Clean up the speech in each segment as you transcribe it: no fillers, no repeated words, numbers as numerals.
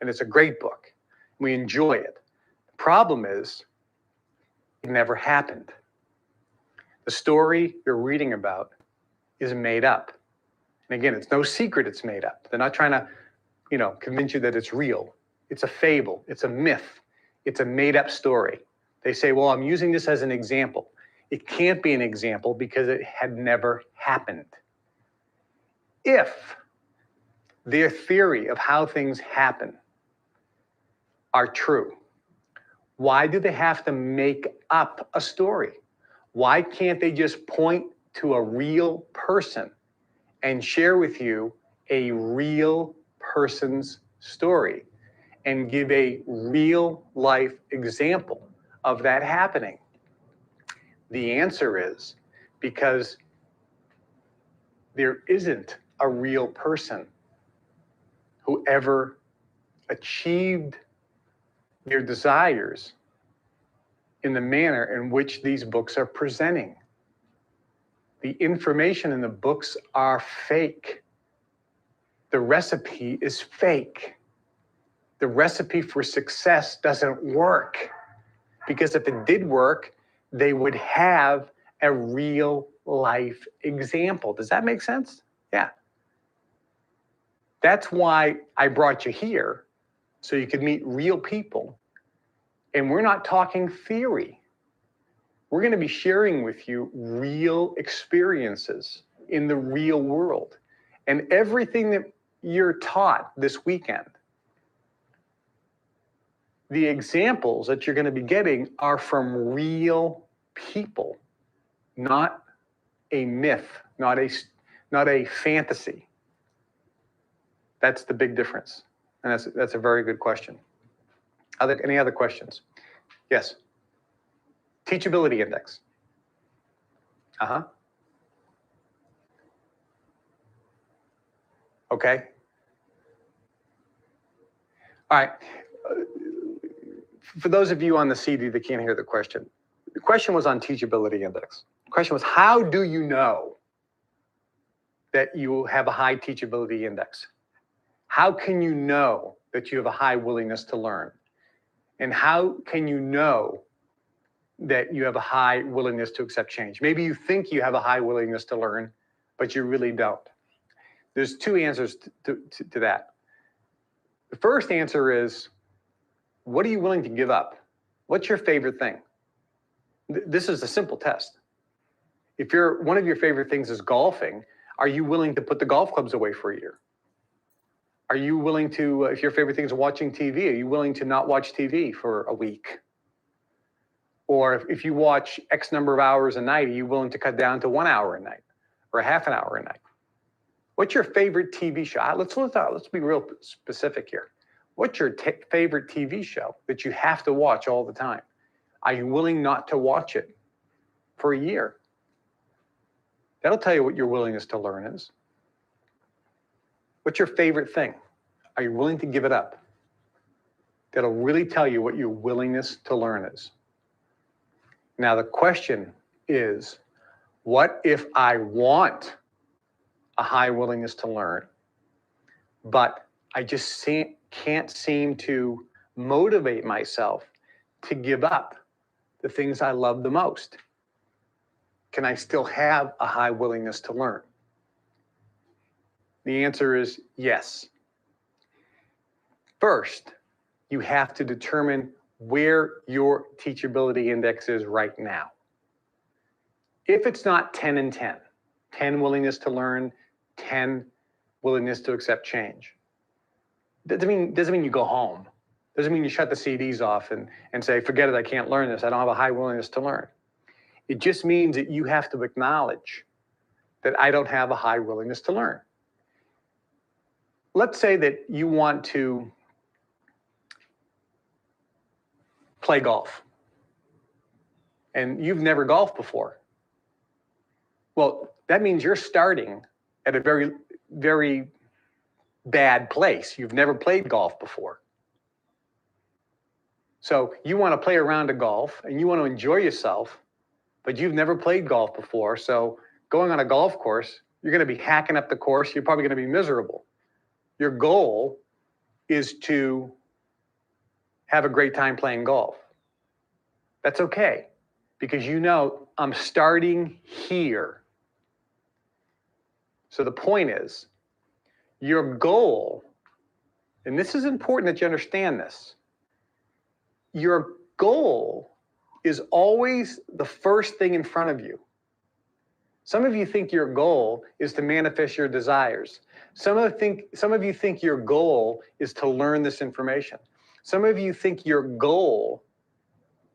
and it's a great book. We enjoy it. The problem is, it never happened. The story you're reading about is made up. And again, it's no secret it's made up. They're not trying to, convince you that it's real. It's a fable. It's a myth. It's a made-up story. They say, well, I'm using this as an example. It can't be an example because it had never happened. If their theory of how things happen are true, why do they have to make up a story? Why can't they just point to a real person and share with you a real person's story and give a real life example of that happening? The answer is because there isn't a real person who ever achieved their desires in the manner in which these books are presenting. The information in the books are fake. The recipe is fake. The recipe for success doesn't work, because if it did work, they would have a real life example. Does that make sense? Yeah. That's why I brought you here, so you could meet real people. And we're not talking theory. We're going to be sharing with you real experiences in the real world. And everything that you're taught this weekend, the examples that you're going to be getting are from real people, not a myth, not a fantasy. That's the big difference. And that's a very good question. Any other questions? Yes. Teachability index. Okay. All right. For those of you on the CD that can't hear the question was on teachability index. The question was, how do you know that you have a high teachability index? How can you know that you have a high willingness to learn? And how can you know that you have a high willingness to accept change? Maybe you think you have a high willingness to learn, but you really don't. There's two answers to that. The first answer is, what are you willing to give up? What's your favorite thing? This is a simple test. If one of your favorite things is golfing, are you willing to put the golf clubs away for a year? Are you willing to, if your favorite thing is watching TV, are you willing to not watch TV for a week? Or if you watch X number of hours a night, are you willing to cut down to 1 hour a night or a half an hour a night? What's your favorite TV show? Let's be real specific here. What's your favorite TV show that you have to watch all the time? Are you willing not to watch it for a year? That'll tell you what your willingness to learn is. What's your favorite thing? Are you willing to give it up? That'll really tell you what your willingness to learn is. Now, the question is, what if I want a high willingness to learn, but I just can't seem to motivate myself to give up the things I love the most? Can I still have a high willingness to learn? The answer is yes. First, you have to determine where your teachability index is right now. If it's not 10 and 10, 10 willingness to learn, 10 willingness to accept change, doesn't mean you go home. Doesn't mean you shut the CDs off and say, forget it, I can't learn this. I don't have a high willingness to learn. It just means that you have to acknowledge that I don't have a high willingness to learn. Let's say that you want to play golf and you've never golfed before. Well, that means you're starting at a very, very bad place. You've never played golf before. So you want to play a round of golf and you want to enjoy yourself, but you've never played golf before. So going on a golf course, you're going to be hacking up the course. You're probably going to be miserable. Your goal is to have a great time playing golf. That's okay, because you know I'm starting here. So the point is, your goal, and this is important that you understand this, your goal is always the first thing in front of you. Some of you think your goal is to manifest your desires. Some of you think your goal is to learn this information. Some of you think your goal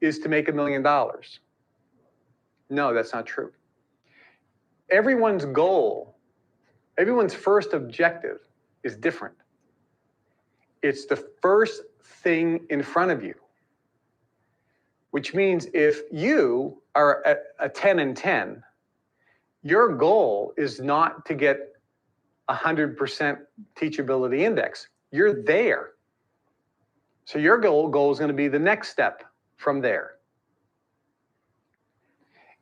is to make $1 million. No, that's not true. Everyone's goal, everyone's first objective is different. It's the first thing in front of you, which means if you are a 10 and 10, your goal is not to get 100% teachability index. You're there. So your goal is going to be the next step from there.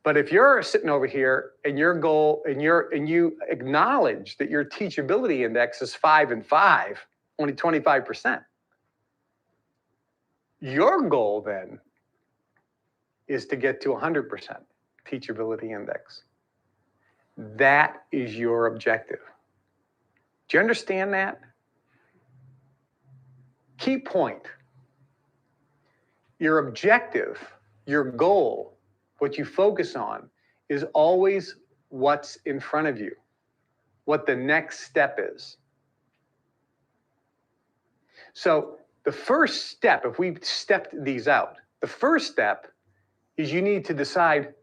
But if you're sitting over here and your goal and you acknowledge that your teachability index is 5 and 5, only 25%, your goal then is to get to 100% teachability index. That is your objective. Do you understand that? Key point. Your objective, your goal, what you focus on is always what's in front of you, what the next step is. So the first step, if we stepped these out, the first step is you need to decide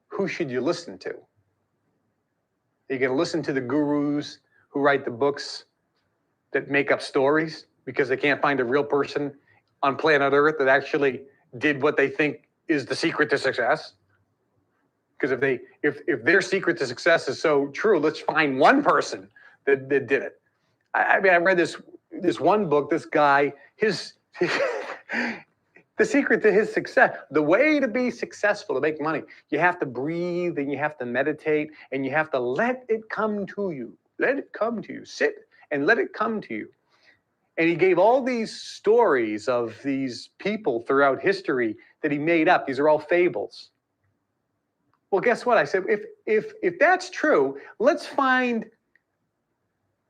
who should you listen to. Are you going to listen to the gurus who write the books that make up stories because they can't find a real person on planet Earth that actually did what they think is the secret to success? Because if their secret to success is so true, let's find one person that did it. I mean, I read this one book, this guy, the secret to his success, the way to be successful, to make money, you have to breathe and you have to meditate and you have to let it come to you. Let it come to you. Sit and let it come to you. And he gave all these stories of these people throughout history that he made up. These are all fables. Well, guess what? I said, if that's true, let's find,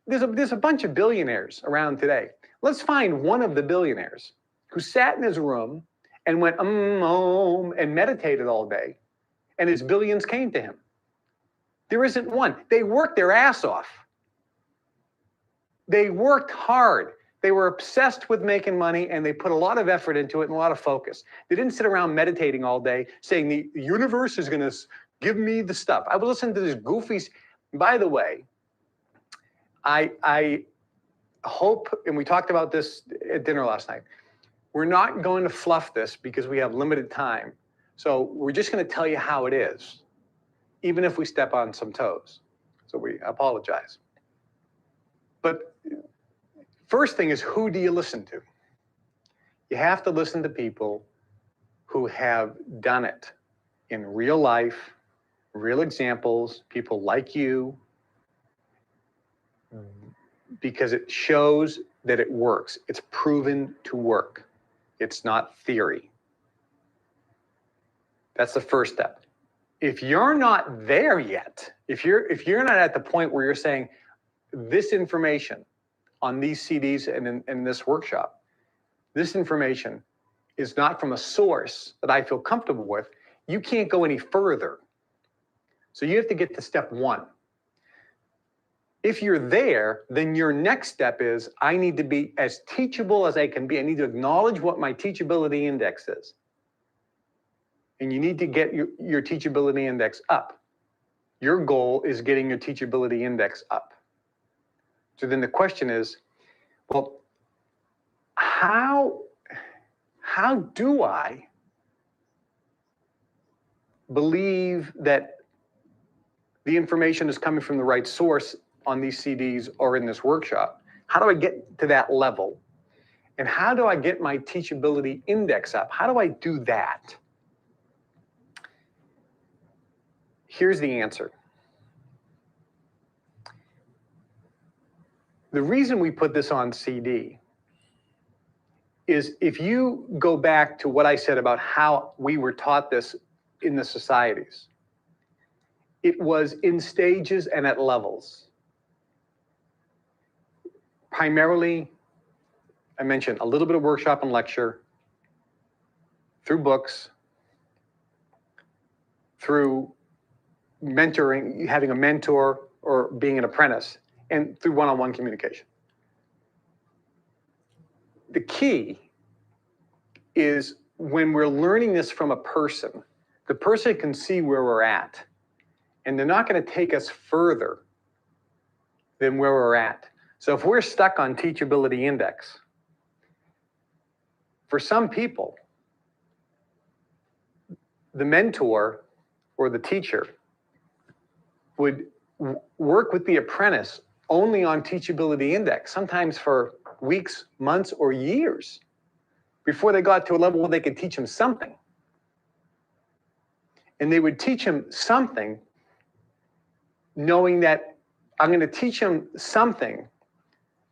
there's a bunch of billionaires around today. Let's find one of the billionaires who sat in his room and went, and meditated all day, and his billions came to him. There isn't one. They worked their ass off. They worked hard. They were obsessed with making money, and they put a lot of effort into it and a lot of focus. They didn't sit around meditating all day saying the universe is going to give me the stuff. I was listening to this goofy. By the way, I hope, and we talked about this at dinner last night, we're not going to fluff this because we have limited time. So we're just going to tell you how it is, even if we step on some toes. So we apologize. But first thing is, who do you listen to? You have to listen to people who have done it in real life, real examples, people like you, because it shows that it works. It's proven to work. It's not theory. That's the first step. If you're not there yet, if you're not at the point where you're saying this information on these CDs and in this workshop, this information is not from a source that I feel comfortable with, you can't go any further. So you have to get to step one. If you're there, then your next step is, I need to be as teachable as I can be. I need to acknowledge what my teachability index is. And you need to get your teachability index up. Your goal is getting your teachability index up. So then the question is, well, how do I believe that the information is coming from the right source on these CDs or in this workshop? How do I get to that level? And how do I get my teachability index up? How do I do that? Here's the answer. The reason we put this on CD is if you go back to what I said about how we were taught this in the societies, it was in stages and at levels. Primarily, I mentioned a little bit of workshop and lecture, through books, through mentoring, having a mentor or being an apprentice, and through one-on-one communication. The key is when we're learning this from a person, the person can see where we're at, and they're not going to take us further than where we're at. So if we're stuck on teachability index, for some people, the mentor or the teacher would work with the apprentice only on teachability index, sometimes for weeks, months, or years before they got to a level where they could teach them something. And they would teach them something knowing that I'm going to teach them something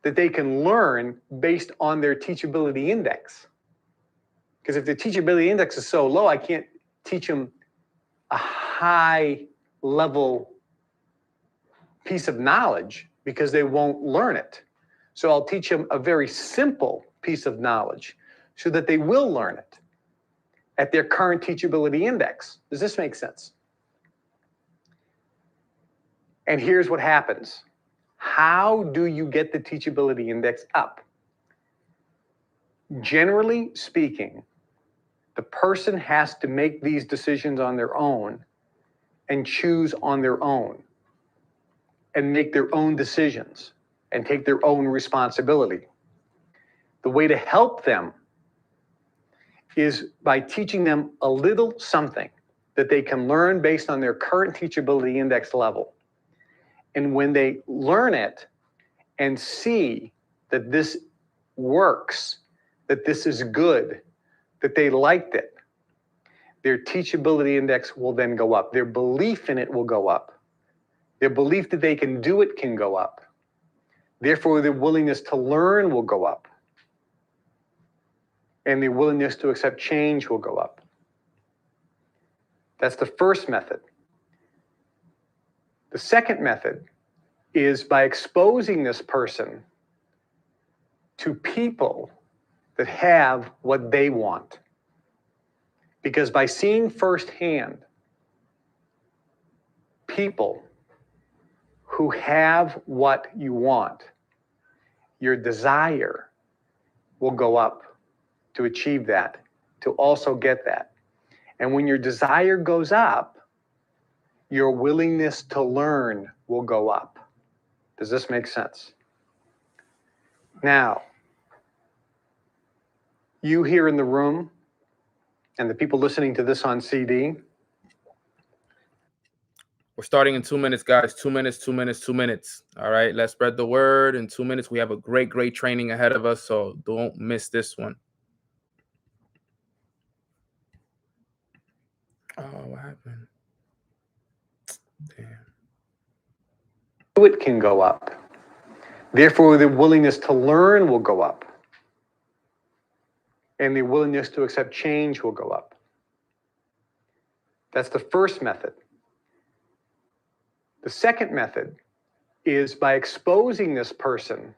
that they can learn based on their teachability index. Because if the teachability index is so low, I can't teach them a high level piece of knowledge because they won't learn it. So I'll teach them a very simple piece of knowledge so that they will learn it at their current teachability index. Does this make sense? And here's what happens. How do you get the teachability index up? Generally speaking, the person has to make these decisions on their own and choose on their own and make their own decisions and take their own responsibility. The way to help them is by teaching them a little something that they can learn based on their current teachability index level. And when they learn it and see that this works, that this is good, that they liked it, their teachability index will then go up. Their belief in it will go up. Their belief that they can do it can go up. Therefore, their willingness to learn will go up. And their willingness to accept change will go up. That's the first method. The second method is by exposing this person to people that have what they want. Because by seeing firsthand people who have what you want, your desire will go up to achieve that, to also get that. And when your desire goes up, your willingness to learn will go up. Does this make sense? Now, you here in the room and the people listening to this on CD. We're starting in 2 minutes, guys. 2 minutes, 2 minutes, 2 minutes. All right, let's spread the word. In 2 minutes, we have a great, great training ahead of us, so don't miss this one. Oh, what happened? Damn. It can go up. Therefore, the willingness to learn will go up. And the willingness to accept change will go up. That's the first method. The second method is by exposing this person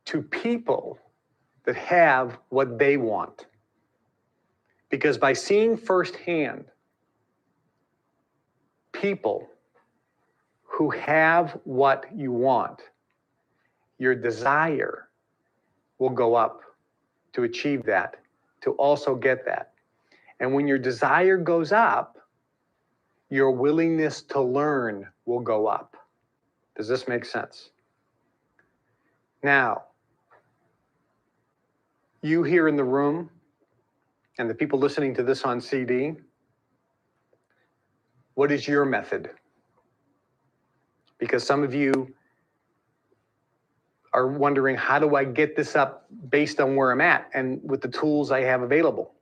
to people that have what they want. Because by seeing firsthand people who have what you want, your desire will go up to achieve that, to also get that. And when your desire goes up, your willingness to learn will go up. Does this make sense? Now, you here in the room and the people listening to this on CD, what is your method? Because some of you are wondering, how do I get this up based on where I'm at and with the tools I have available?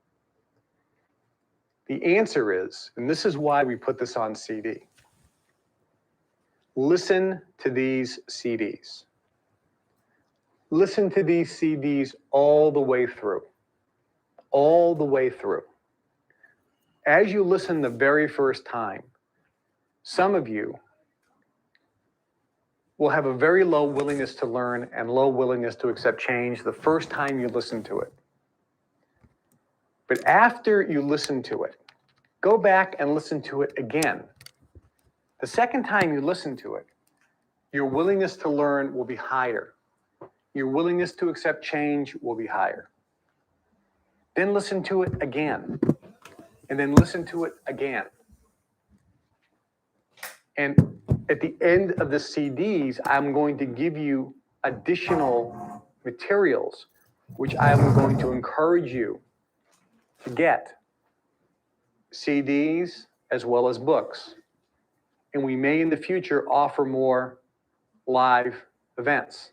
The answer is, and this is why we put this on CD, listen to these CDs. listen to these CDs all the way through. All the way through. As you listen the very first time, some of you will have a very low willingness to learn and low willingness to accept change the first time you listen to it. But after you listen to it, go back and listen to it again. The second time you listen to it, your willingness to learn will be higher. Your willingness to accept change will be higher. Then listen to it again, and then listen to it again. And at the end of the CDs, I'm going to give you additional materials, which I'm going to encourage you to get. CDs as well as books. And we may in the future offer more live events.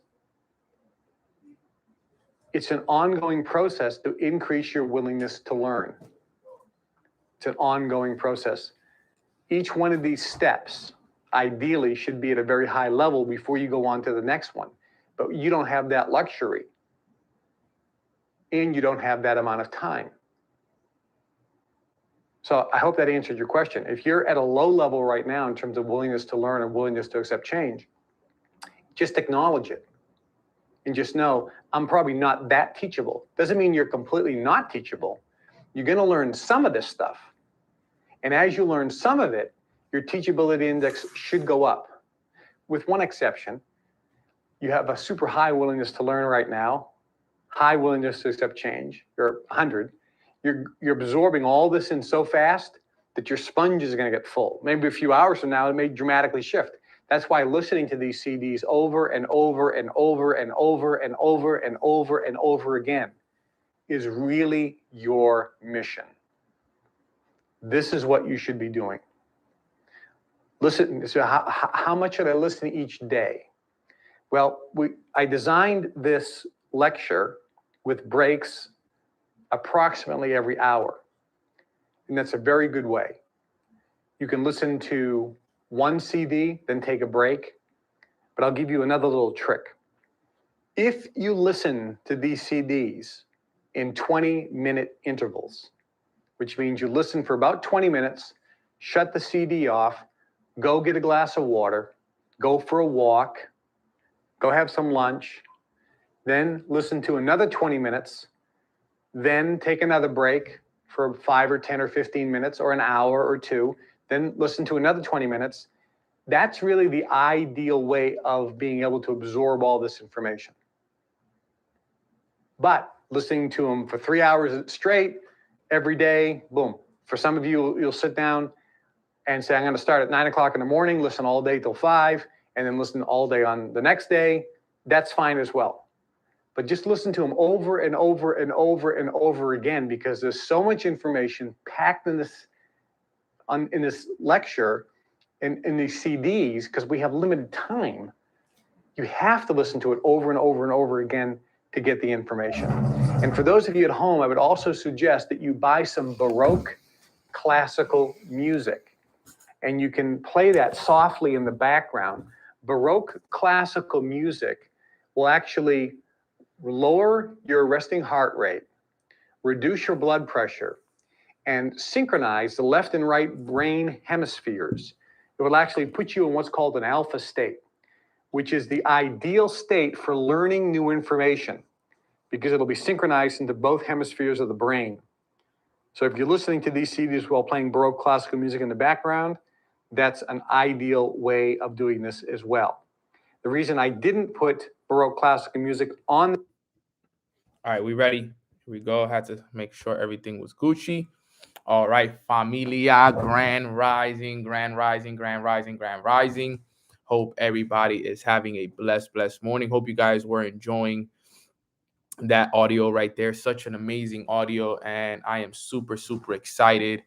It's an ongoing process to increase your willingness to learn. It's an ongoing process. Each one of these steps ideally should be at a very high level before you go on to the next one. But you don't have that luxury. And you don't have that amount of time. So I hope that answered your question. If you're at a low level right now in terms of willingness to learn and willingness to accept change, just acknowledge it. And just know, I'm probably not that teachable. Doesn't mean you're completely not teachable. You're going to learn some of this stuff. And as you learn some of it, your teachability index should go up. With one exception, you have a super high willingness to learn right now, high willingness to accept change, you're 100. You're absorbing all this in so fast that your sponge is going to get full. Maybe a few hours from now, it may dramatically shift. That's why listening to these CDs over and over and over and over and over and over and over again is really your mission. This is what you should be doing. Listen, so how much should I listen each day? Well, I designed this lecture with breaks approximately every hour. And that's a very good way. You can listen to one CD, then take a break. But I'll give you another little trick. If you listen to these CDs in 20-minute intervals, which means you listen for about 20 minutes, shut the CD off, go get a glass of water, go for a walk, go have some lunch, then listen to another 20 minutes, then take another break for 5 or 10 or 15 minutes or an hour or two, then listen to another 20 minutes. That's really the ideal way of being able to absorb all this information. But listening to them for 3 hours straight, every day, boom. For some of you, you'll sit down and say, I'm going to start at 9 o'clock in the morning, listen all day till 5, and then listen all day on the next day. That's fine as well. But just listen to them over and over and over and over again, because there's so much information packed in this lecture, in these CDs, because we have limited time. You have to listen to it over and over and over again to get the information. And for those of you at home, I would also suggest that you buy some Baroque classical music, and you can play that softly in the background. Baroque classical music will actually lower your resting heart rate, reduce your blood pressure, and synchronize the left and right brain hemispheres. It will actually put you in what's called an alpha state, which is the ideal state for learning new information, because it'll be synchronized into both hemispheres of the brain. So if you're listening to these CDs while playing Baroque classical music in the background, that's an ideal way of doing this as well. The reason I didn't put Baroque classical music on. All right, we ready? Here we go. Had to make sure everything was Gucci. All right, familia, grand rising, grand rising, grand rising, grand rising. Hope everybody is having a blessed morning. Hope you guys were enjoying that audio right there. Such an amazing audio, and I am super excited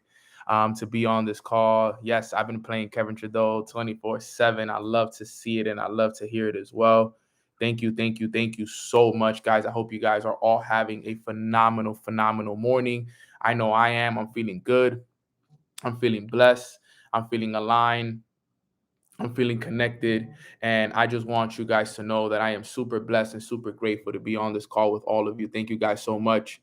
to be on this call. Yes, I've been playing Kevin Trudeau 24/7. I love to see it, and I love to hear it as well. Thank you so much, guys. I hope you guys are all having a phenomenal morning. I know I am. I'm feeling good. I'm feeling blessed. I'm feeling aligned. I'm feeling connected. And I just want you guys to know that I am super blessed and super grateful to be on this call with all of you. Thank you guys so much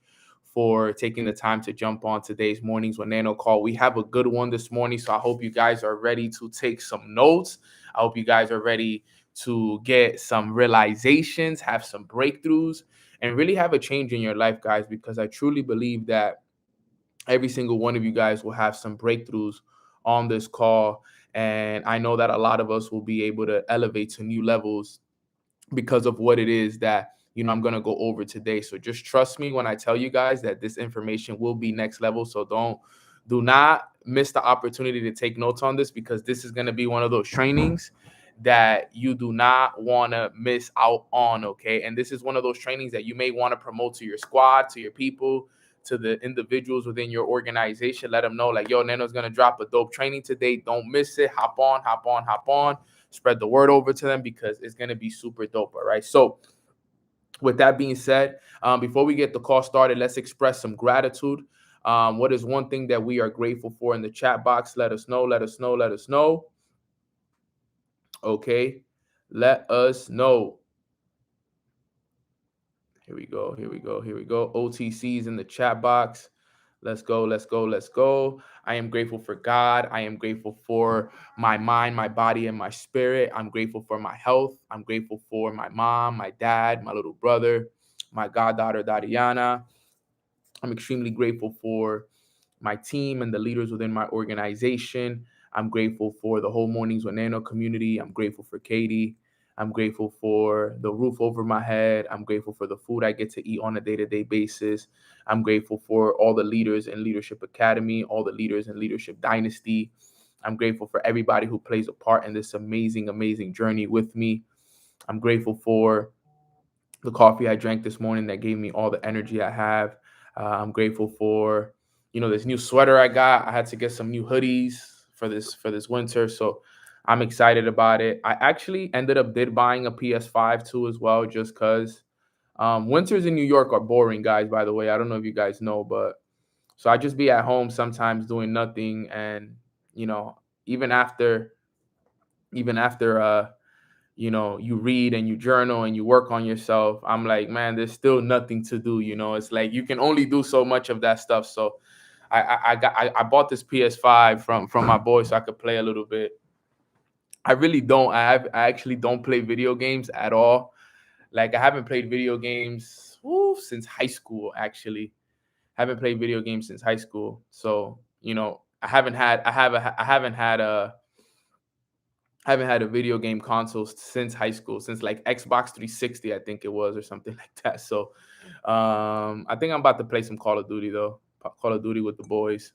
for taking the time to jump on today's Mornings with Nano call. We have a good one this morning, so I hope you guys are ready to take some notes. I hope you guys are ready to get some realizations, have some breakthroughs, and really have a change in your life, guys, because I truly believe that every single one of you guys will have some breakthroughs on this call. And I know that a lot of us will be able to elevate to new levels because of what it is that I'm going to go over today. So just trust me when I tell you guys that this information will be next level. So do not miss the opportunity to take notes on this, because this is going to be one of those trainings that you do not want to miss out on. Okay. And this is one of those trainings that you may want to promote to your squad, to your people, to the individuals within your organization. Let them know, like, yo, Nano's going to drop a dope training today. Don't miss it. Hop on. Spread the word over to them, because it's going to be super dope. All right. So with that being said, before we get the call started, let's express some gratitude. What is one thing that we are grateful for in the chat box? Let us know. Okay. Let us know. Here we go. OTC's in the chat box. Let's go. I am grateful for God. I am grateful for my mind, my body, and my spirit. I'm grateful for my health. I'm grateful for my mom, my dad, my little brother, my goddaughter, Dariana. I'm extremely grateful for my team and the leaders within my organization. I'm grateful for the whole Mornings with Nano community. I'm grateful for Katie. I'm grateful for the roof over my head. I'm grateful for the food I get to eat on a day-to-day basis. I'm grateful for all the leaders in Leadership Academy, all the leaders in Leadership Dynasty. I'm grateful for everybody who plays a part in this amazing, amazing journey with me. I'm grateful for the coffee I drank this morning that gave me all the energy I have. I'm grateful for, this new sweater I got. I had to get some new hoodies for this winter, so I'm excited about it. I actually ended up buying a PS5 too as well, just because winters in New York are boring, guys. By the way, I don't know if you guys know, but so I just be at home sometimes doing nothing, and even after you read and you journal and you work on yourself, I'm like, man, there's still nothing to do. It's like you can only do so much of that stuff. So I bought this PS5 from my boy so I could play a little bit. I really don't. I actually don't play video games at all. Like, I haven't played video games since high school. Actually, haven't played video games since high school. So I haven't had a video game console since high school, since like Xbox 360, I think it was, or something like that. So I think I'm about to play some Call of Duty though. Call of Duty with the boys.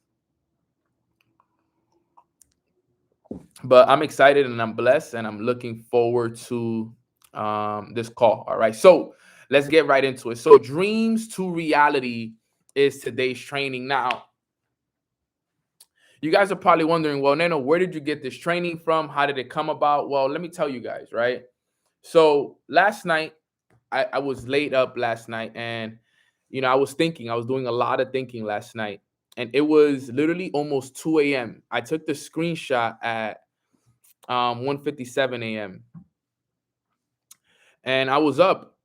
But I'm excited and I'm blessed and I'm looking forward to this call. All right. So let's get right into it. So dreams to reality is today's training. Now, you guys are probably wondering, well, Nano, where did you get this training from? How did it come about? Well, let me tell you guys, right? So last night, I was laid up last night, and I was doing a lot of thinking last night, and it was literally almost 2 a.m. I took the screenshot at 1:57 a.m. and I was up,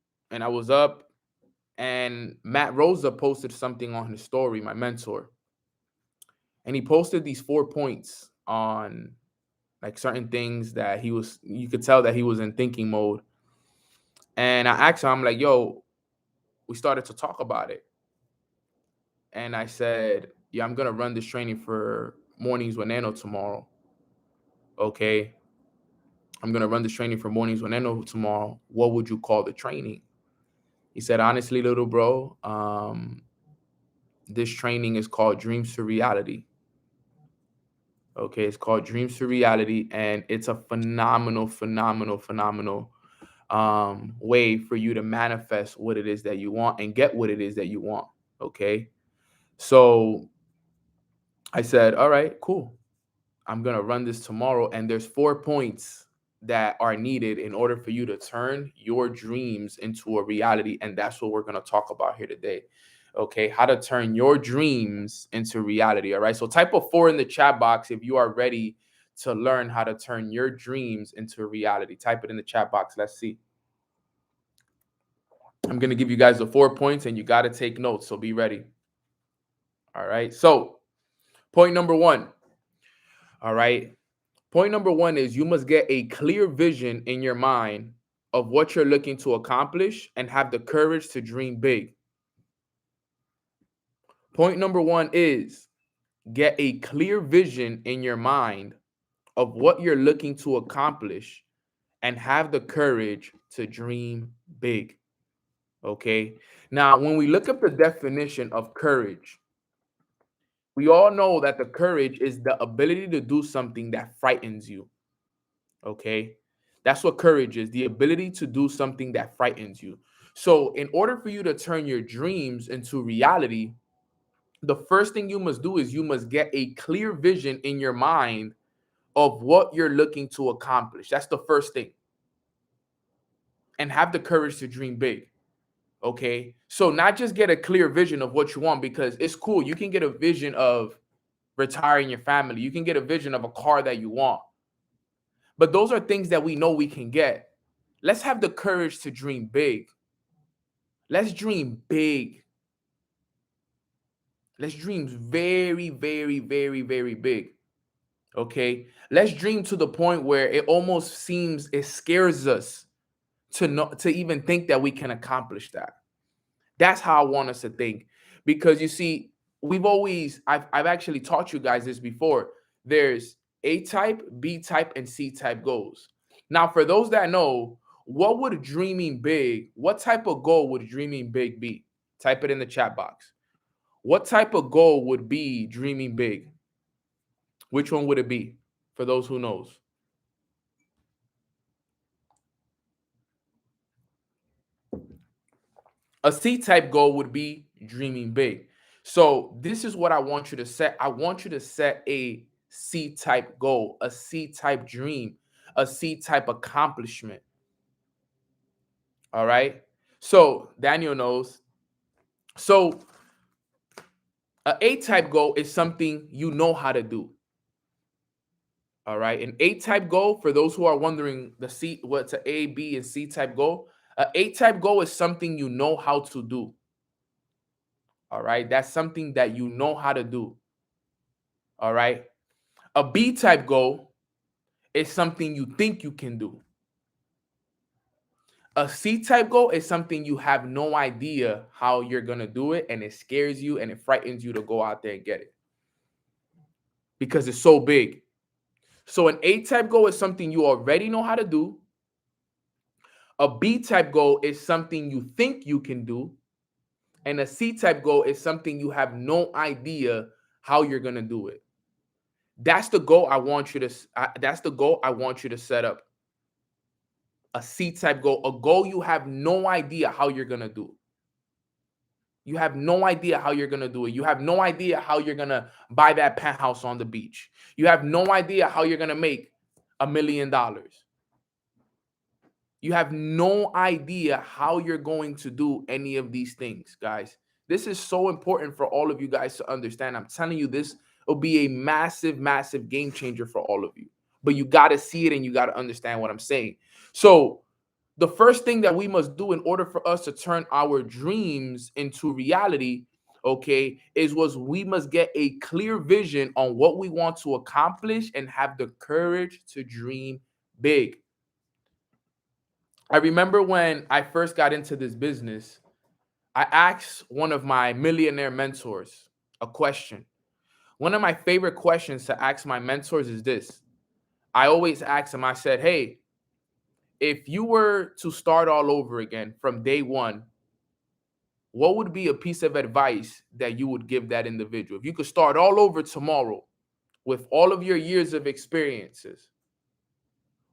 and Matt Rosa posted something on his story, my mentor, and he posted these 4 points on like certain things that you could tell that he was in thinking mode. And I asked him, I'm like, yo, we started to talk about it. And I said, yeah, I'm going to run this training for Mornings with Nano tomorrow. Okay. I'm going to run this training for Mornings with Nano tomorrow. What would you call the training? He said, honestly, little bro, this training is called Dreams to Reality. Okay. It's called Dreams to Reality. And it's a phenomenal way for you to manifest what it is that you want and get what it is that you want. Okay. So I said, all right, cool. I'm going to run this tomorrow. And there's 4 points that are needed in order for you to turn your dreams into a reality. And that's what we're going to talk about here today. Okay. How to turn your dreams into reality. All right. So type a 4 in the chat box if you are ready to learn how to turn your dreams into reality? Type it in the chat box. Let's see. I'm going to give you guys the 4 points and you got to take notes. So be ready. All right. So point number 1. All right. Point number 1 is you must get a clear vision in your mind of what you're looking to accomplish and have the courage to dream big. Point number 1 is get a clear vision in your mind of what you're looking to accomplish and have the courage to dream big. Okay. Now, when we look up the definition of courage, we all know that the courage is the ability to do something that frightens you. Okay. That's what courage is, the ability to do something that frightens you. So in order for you to turn your dreams into reality, the first thing you must do is you must get a clear vision in your mind of what you're looking to accomplish. That's the first thing. And have the courage to dream big. Okay. So not just get a clear vision of what you want, because it's cool. You can get a vision of retiring your family. You can get a vision of a car that you want. But those are things that we know we can get. Let's have the courage to dream big. Let's dream big. Let's dream very, very, very, very big. Okay. Let's dream to the point where it almost seems, it scares us to even think that we can accomplish that. That's how I want us to think. Because you see, I've actually taught you guys this before. There's A type, B type, and C type goals. Now, for those that know, what type of goal would dreaming big be? Type it in the chat box. What type of goal would be dreaming big? Which one would it be for those who knows? A C-type goal would be dreaming big. So this is what I want you to set. I want you to set a C-type goal, a C-type dream, a C-type accomplishment. All right. So Daniel knows. So an A-type goal is something you know how to do. All right. An A-type goal, for those who are wondering what's an A, B, and C-type goal, an A-type goal is something you know how to do. All right. That's something that you know how to do. All right. A B-type goal is something you think you can do. A C-type goal is something you have no idea how you're going to do it, and it scares you and it frightens you to go out there and get it because it's so big. So an A-type goal is something you already know how to do. A B-type goal is something you think you can do. And a C-type goal is something you have no idea how you're going to do it. That's the goal I want you to set up. A C-type goal, a goal you have no idea how you're going to do. You have no idea how you're going to do it. You have no idea how you're going to buy that penthouse on the beach. You have no idea how you're going to make $1 million. You have no idea how you're going to do any of these things, guys. This is so important for all of you guys to understand. I'm telling you, this will be a massive, massive game changer for all of you. But you got to see it and you got to understand what I'm saying. So the first thing that we must do in order for us to turn our dreams into reality, okay, we must get a clear vision on what we want to accomplish and have the courage to dream big. I remember when I first got into this business, I asked one of my millionaire mentors a question. One of my favorite questions to ask my mentors is this. I always ask them, I said, hey, if you were to start all over again from day one, what would be a piece of advice that you would give that individual? If you could start all over tomorrow with all of your years of experiences,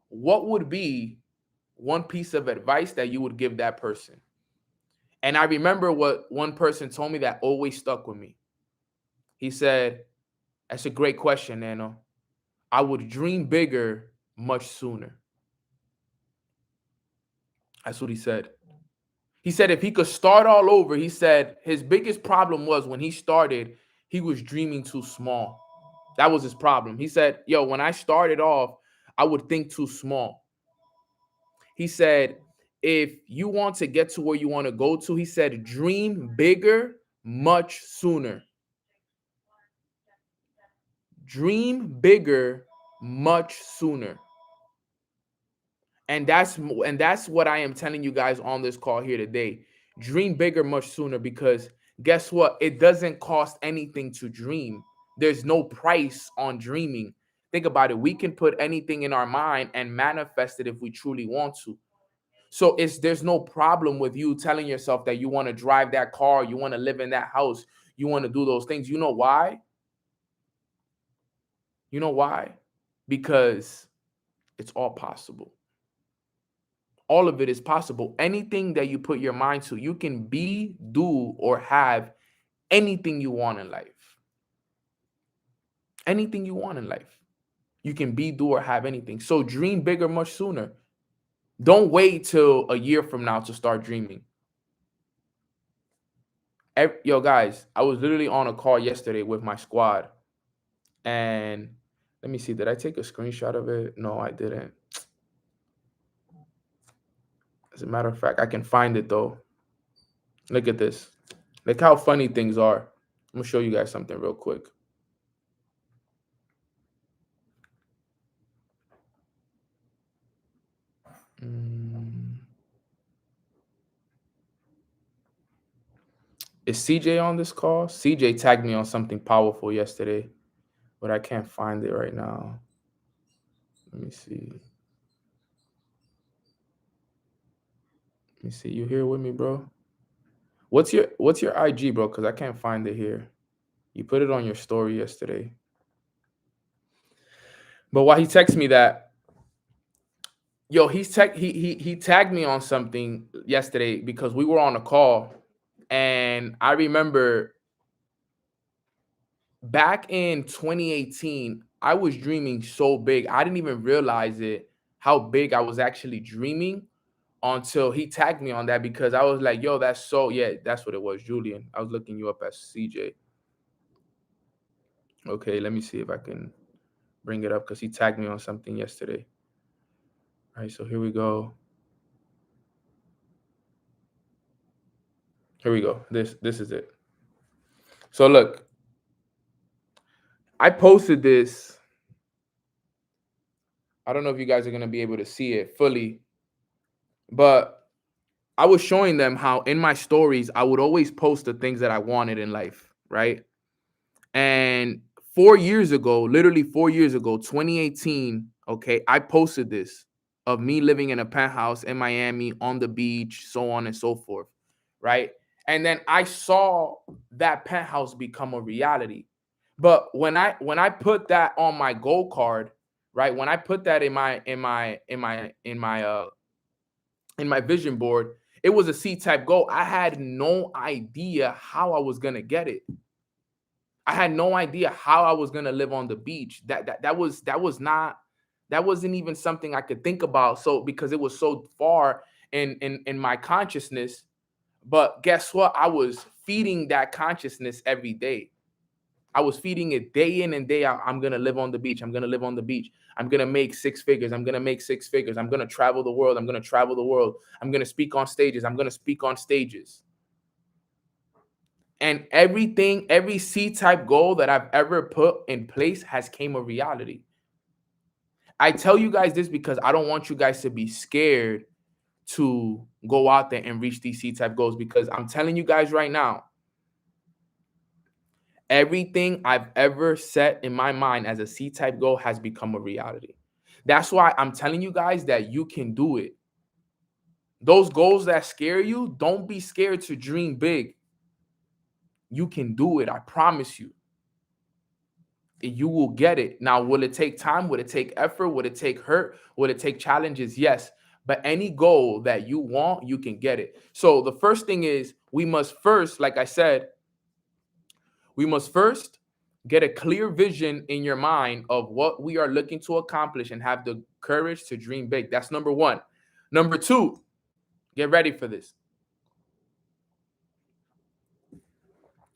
what would be one piece of advice that you would give that person? And I remember what one person told me that always stuck with me. He said, that's a great question, Nano. I would dream bigger much sooner. That's what he said. He said if he could start all over, he said his biggest problem was when he started, he was dreaming too small. That was his problem. He said, yo, when I started off, I would think too small. He said, if you want to get to where you want to go to, he said, dream bigger much sooner. Dream bigger much sooner. And that's what I am telling you guys on this call here today. Dream bigger much sooner, because guess what? It doesn't cost anything to dream. There's no price on dreaming. Think about it. We can put anything in our mind and manifest it if we truly want to. So there's no problem with you telling yourself that you want to drive that car, you want to live in that house, you want to do those things. You know why? You know why? Because it's all possible. All of it is possible. Anything that you put your mind to, you can be, do, or have anything you want in life. Anything you want in life. You can be, do, or have anything. So dream bigger much sooner. Don't wait till a year from now to start dreaming. Yo, guys, I was literally on a call yesterday with my squad. And let me see, did I take a screenshot of it? No, I didn't. As a matter of fact, I can find it though. Look at this. Look how funny things are. I'm gonna show you guys something real quick. Is CJ on this call? CJ tagged me on something powerful yesterday, but I can't find it right now. Let me see. Let me see. You here with me, bro? What's your IG, bro? Because I can't find it here. You put it on your story yesterday. But while he texts me that, yo, he tagged me on something yesterday because we were on a call, and I remember back in 2018, I was dreaming so big. I didn't even realize it, how big I was actually dreaming, until he tagged me on that, because I was like, yo, that's what it was, Julian. I was looking you up as CJ. Okay, let me see if I can bring it up, because he tagged me on something yesterday. All right, so here we go. Here we go. This is it. So look, I posted this. I don't know if you guys are going to be able to see it fully, but I was showing them how in my stories, I would always post the things that I wanted in life, right? And 4 years ago, literally 4 years ago, 2018, okay, I posted this of me living in a penthouse in Miami on the beach, so on and so forth, right? And then I saw that penthouse become a reality. But when I put that on my goal card, right? When I put that in my vision board, it was a C-type goal. I had no idea how I was gonna get it. I had no idea how I was gonna live on the beach. That wasn't even something I could think about. So because it was so far in my consciousness. But guess what? I was feeding that consciousness every day. I was feeding it day in and day out. I'm gonna live on the beach. I'm gonna live on the beach. I'm gonna make 6 figures. I'm gonna make 6 figures. I'm gonna travel the world. I'm gonna travel the world. I'm gonna speak on stages. I'm gonna speak on stages. And everything, every C-type goal that I've ever put in place has came a reality. I tell you guys this because I don't want you guys to be scared to go out there and reach these C-type goals, because I'm telling you guys right now, everything I've ever set in my mind as a C-type goal has become a reality. That's why I'm telling you guys that you can do it. Those goals that scare you, don't be scared to dream big. You can do it. I promise you. You will get it. Now, will it take time? Will it take effort? Will it take hurt? Will it take challenges? Yes. But any goal that you want, you can get it. So the first thing is, we must first, like I said, we must first get a clear vision in your mind of what we are looking to accomplish and have the courage to dream big. That's number one. Number two, get ready for this.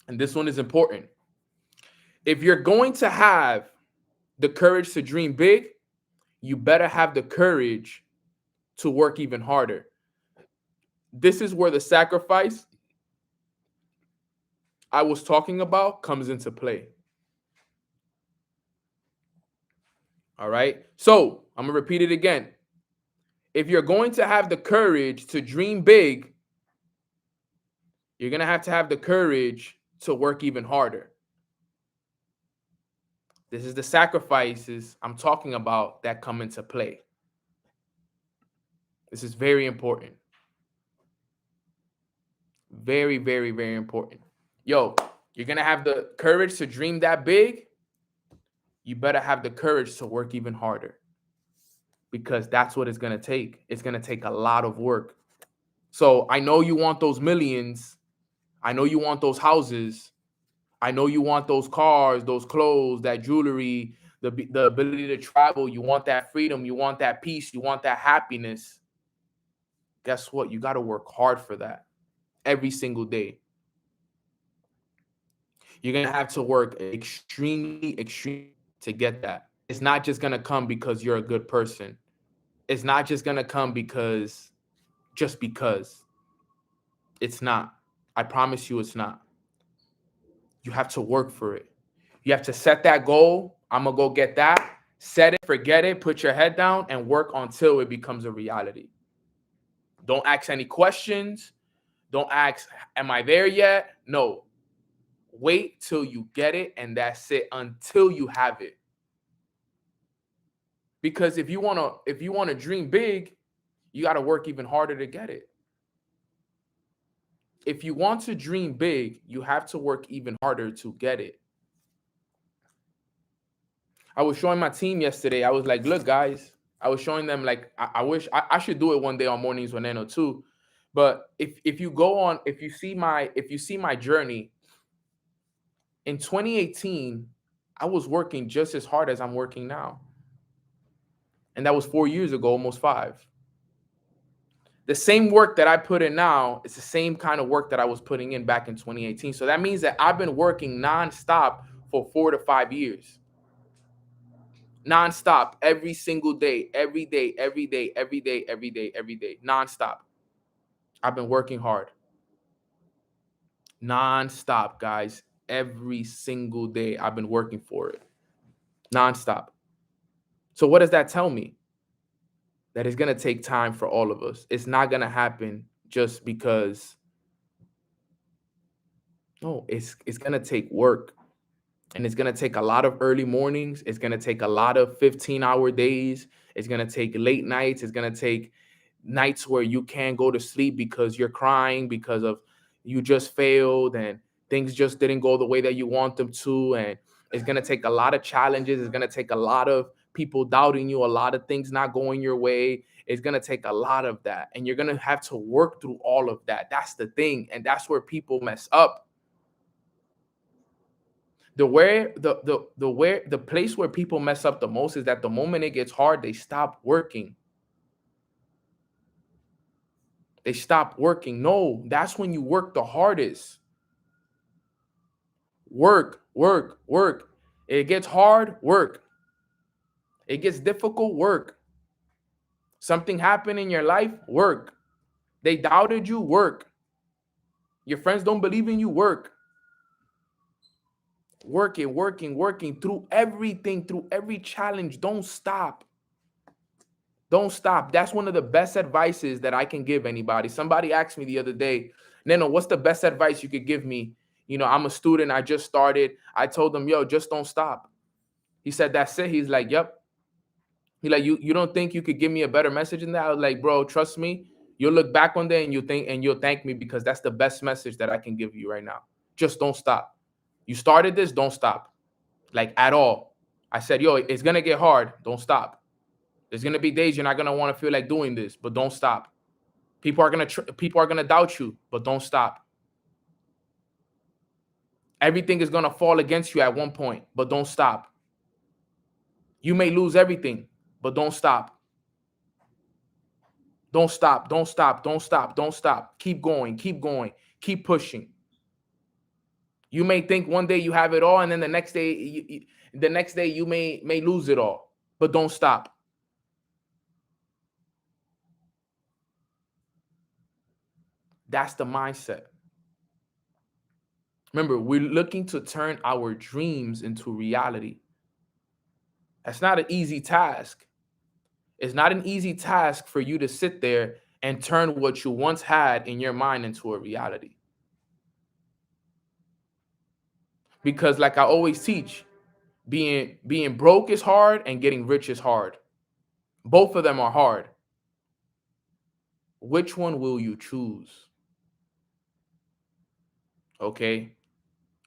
And this one is important. If you're going to have the courage to dream big, you better have the courage to work even harder. This is where the sacrifice I was talking about comes into play. All right. So I'm going to repeat it again. If you're going to have the courage to dream big, you're going to have the courage to work even harder. This is the sacrifices I'm talking about that come into play. This is very important. Very, very, very important. Yo, you're going to have the courage to dream that big. You better have the courage to work even harder, because that's what it's going to take. It's going to take a lot of work. So I know you want those millions. I know you want those houses. I know you want those cars, those clothes, that jewelry, the ability to travel. You want that freedom. You want that peace. You want that happiness. Guess what? You got to work hard for that every single day. You're going to have to work extremely to get that. It's not just going to come because you're a good person. It's not just going to come because. It's not. I promise you it's not. You have to work for it. You have to set that goal. I'm going to go get that. Set it, forget it, put your head down and work until it becomes a reality. Don't ask any questions. Don't ask, am I there yet? No. Wait till you get it, and that's it, until you have it. Because if you want to dream big, you got to work even harder to get it. If you want to dream big, you have to work even harder to get it. I was showing my team yesterday. I was like, look, guys, I was showing them, like, I wish I should do it one day on Mornings with Nano too. But if you see my journey in 2018, I was working just as hard as I'm working now. And that was 4 years ago, almost 5. The same work that I put in now is the same kind of work that I was putting in back in 2018. So that means that I've been working nonstop for 4 to 5 years. Nonstop, every single day, every day, nonstop. I've been working hard. Nonstop, guys. Every single day, I've been working for it. Nonstop. So what does that tell me? That it's going to take time for all of us. It's not going to happen just because. No, it's going to take work. And it's going to take a lot of early mornings. It's going to take a lot of 15-hour days. It's going to take late nights. It's going to take nights where you can't go to sleep because you're crying because of you just failed and things just didn't go the way that you want them to. And it's going to take a lot of challenges. It's going to take a lot of people doubting you, a lot of things not going your way. It's going to take a lot of that. And you're going to have to work through all of that. That's the thing. And that's where people mess up. The place where people mess up the most is that the moment it gets hard, they stop working. They stop working. No, that's when you work the hardest. Work. It gets hard, work. It gets difficult, work. Something happened in your life, work. They doubted you, work. Your friends don't believe in you, work. Working through everything, through every challenge. Don't stop. Don't stop. That's one of the best advices that I can give anybody. Somebody asked me the other day, Neno, what's the best advice you could give me? You know, I'm a student. I just started. I told them, yo, just don't stop. He said, that's it. He's like, yep. He like, you don't think you could give me a better message than that? I was like, bro, trust me. You'll look back one day and you'll thank me, because that's the best message that I can give you right now. Just don't stop. You started this, don't stop. Like, at all. I said, yo, it's going to get hard. Don't stop. There's going to be days you're not going to want to feel like doing this, but don't stop. People are going to doubt you, but don't stop. Everything is going to fall against you at one point, but don't stop. You may lose everything, but don't stop. Don't stop. Don't stop. Don't stop. Don't stop. Keep going. Keep going. Keep pushing. You may think one day you have it all, and then the next day, you may lose it all. But don't stop. That's the mindset. Remember, we're looking to turn our dreams into reality. That's not an easy task. It's not an easy task for you to sit there and turn what you once had in your mind into a reality. Because like I always teach, being broke is hard and getting rich is hard. Both of them are hard. Which one will you choose? Okay?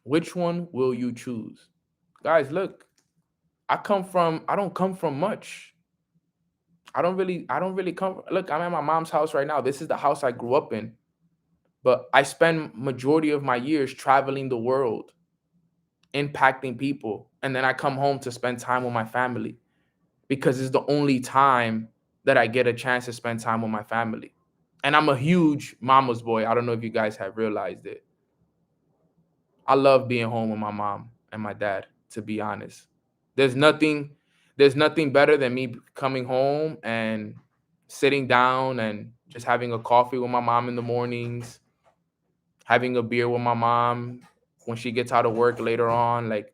Which one will you choose? Guys, look, I don't come from much. I don't really come. Look, I'm at my mom's house right now. This is the house I grew up in. But I spend majority of my years traveling the world, impacting people. And then I come home to spend time with my family because it's the only time that I get a chance to spend time with my family. And I'm a huge mama's boy. I don't know if you guys have realized it. I love being home with my mom and my dad, to be honest. There's nothing better than me coming home and sitting down and just having a coffee with my mom in the mornings, having a beer with my mom when she gets out of work later on. Like,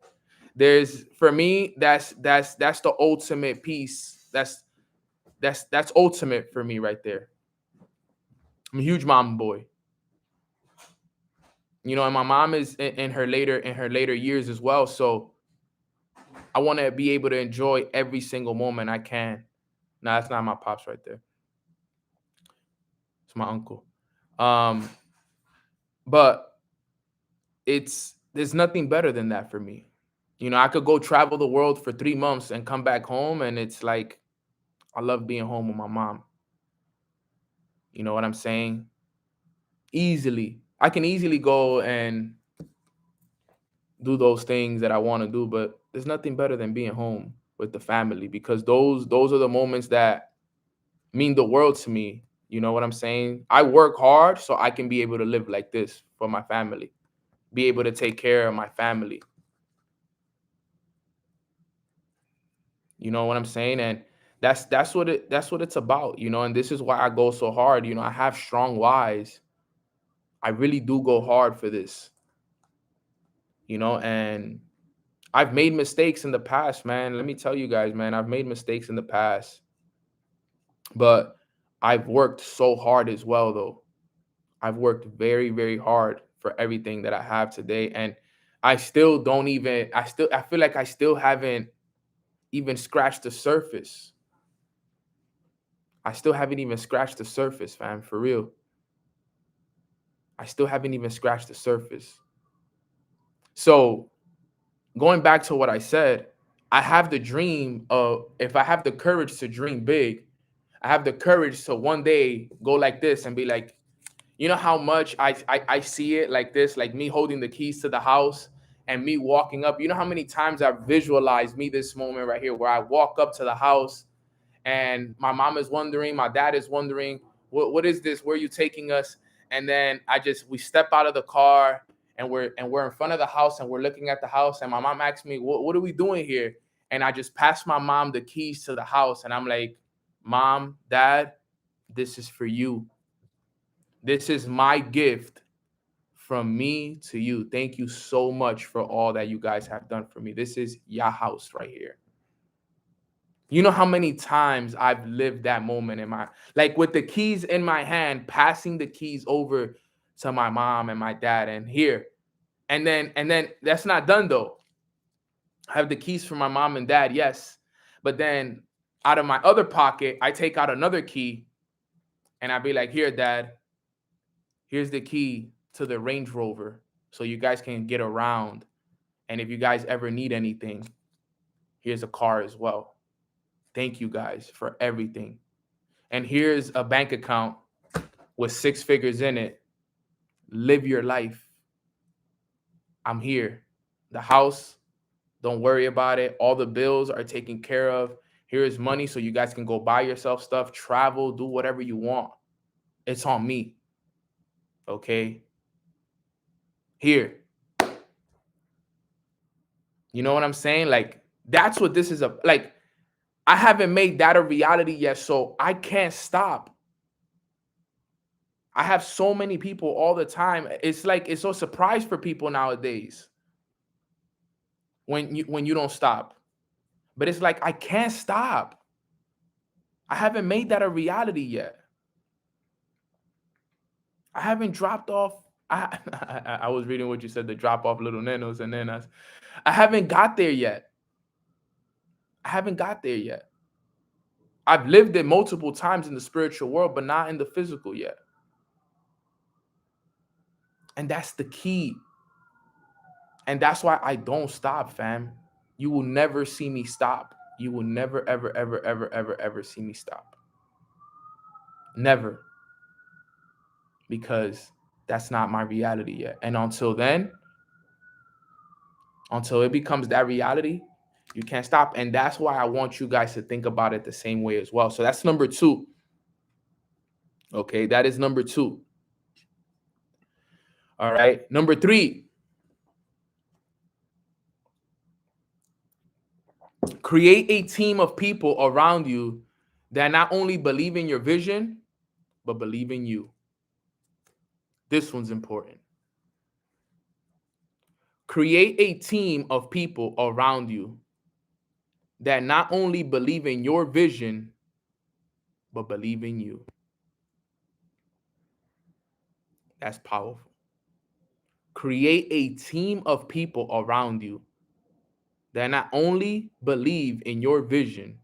there's, for me, that's the ultimate piece. That's ultimate for me right there. I'm a huge mom boy. You know, and my mom is in her later years as well. So I want to be able to enjoy every single moment I can. No, that's not my pops right there. It's my uncle. But there's nothing better than that for me. You know, I could go travel the world for 3 months and come back home, and it's like I love being home with my mom. You know what I'm saying? Easily. I can easily go and do those things that I want to do, but there's nothing better than being home with the family, because those are the moments that mean the world to me. You know what I'm saying? I work hard so I can be able to live like this for my family, be able to take care of my family. You know what I'm saying? And that's what it's about, you know, and this is why I go so hard. You know, I have strong whys. I really do go hard for this. You know, and I've made mistakes in the past, man. Let me tell you guys, man, I've made mistakes in the past. But I've worked so hard as well, though. I've worked very, very hard for everything that I have today. And I still don't even, I feel like I still haven't even scratched the surface. I still haven't even scratched the surface, fam, for real. I still haven't even scratched the surface. So going back to what I said, I have the dream of, if I have the courage to dream big, I have the courage to one day go like this and be like, you know how much I see it like this, like me holding the keys to the house and me walking up. You know how many times I've visualized me this moment right here where I walk up to the house and my mom is wondering, my dad is wondering, what is this? Where are you taking us? And then we step out of the car and we're in front of the house and we're looking at the house. And my mom asks me, what are we doing here? And I just pass my mom the keys to the house. And I'm like, Mom, Dad, this is for you. This is my gift from me to you. Thank you so much for all that you guys have done for me. This is your house right here. You know how many times I've lived that moment like with the keys in my hand, passing the keys over to my mom and my dad and here. And then that's not done though. I have the keys for my mom and dad, yes. But then out of my other pocket, I take out another key and I be like, here, Dad, here's the key to the Range Rover so you guys can get around. And if you guys ever need anything, here's a car as well. Thank you guys for everything. And here's a bank account with 6 figures in it. Live your life. I'm here. The house, don't worry about it. All the bills are taken care of. Here is money so you guys can go buy yourself stuff, travel, do whatever you want. It's on me. Okay? Here. You know what I'm saying? Like, that's what this is. Like, I haven't made that a reality yet, so I can't stop. I have so many people all the time. It's like it's so surprise for people nowadays when you don't stop. But it's like I can't stop. I haven't made that a reality yet. I haven't dropped off. I was reading what you said, the drop off little nenos and nenas. I haven't got there yet. I haven't got there yet. I've lived it multiple times in the spiritual world, but not in the physical yet. And that's the key. And that's why I don't stop, fam. You will never see me stop. You will never, ever, ever, ever, ever, ever see me stop. Never. Because that's not my reality yet. And until then, until it becomes that reality, you can't stop. And that's why I want you guys to think about it the same way as well. So that's number 2. Okay, that is number 2. All right, number 3. Create a team of people around you that not only believe in your vision, but believe in you. This one's important. Create a team of people around you that not only believe in your vision, but believe in you. That's powerful. Create a team of people around you that not only believe in your vision,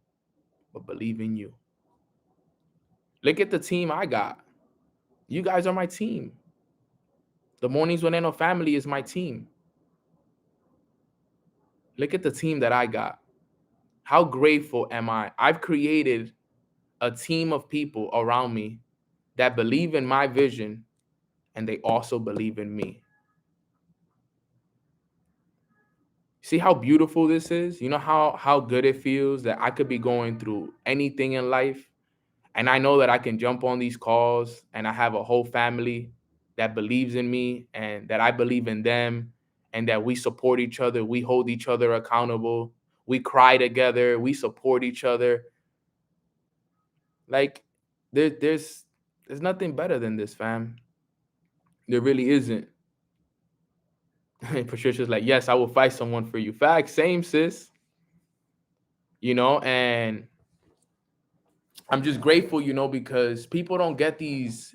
but believe in you. Look at the team I got. You guys are my team. The Mornings with Nano family is my team. Look at the team that I got. How grateful am I? I've created a team of people around me that believe in my vision, and they also believe in me. See how beautiful this is? You know how good it feels that I could be going through anything in life, and I know that I can jump on these calls and I have a whole family that believes in me and that I believe in them, and that we support each other, we hold each other accountable, we cry together, we support each other. Like there's nothing better than this, fam. There really isn't. And Patricia's like, yes, I will fight someone for you. Facts, same, sis. You know, and I'm just grateful, you know, because people don't get these,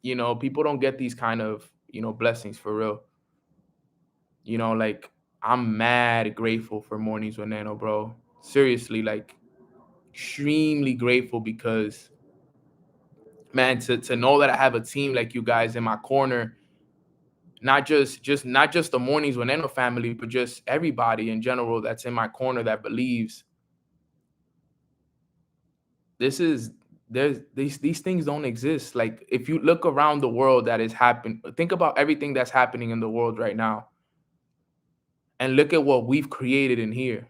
people don't get these kind of, blessings for real. You know, like I'm mad grateful for Mornings with Nano, bro. Seriously, like extremely grateful because, man, to know that I have a team like you guys in my corner, not just the Mornings with Nano family, but just everybody in general that's in my corner that believes. These things don't exist. Like if you look around the world that is happening, think about everything that's happening in the world right now, and look at what we've created in here.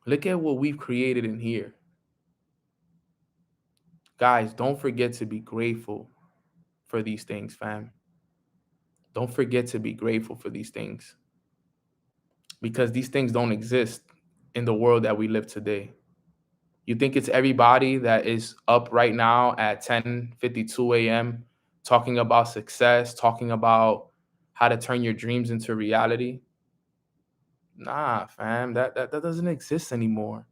Look at what we've created in here. Guys, don't forget to be grateful for these things, fam. Don't forget to be grateful for these things, because these things don't exist in the world that we live today. You think it's everybody that is up right now at 10:52 a.m. talking about success, talking about how to turn your dreams into reality? Nah, fam, that doesn't exist anymore.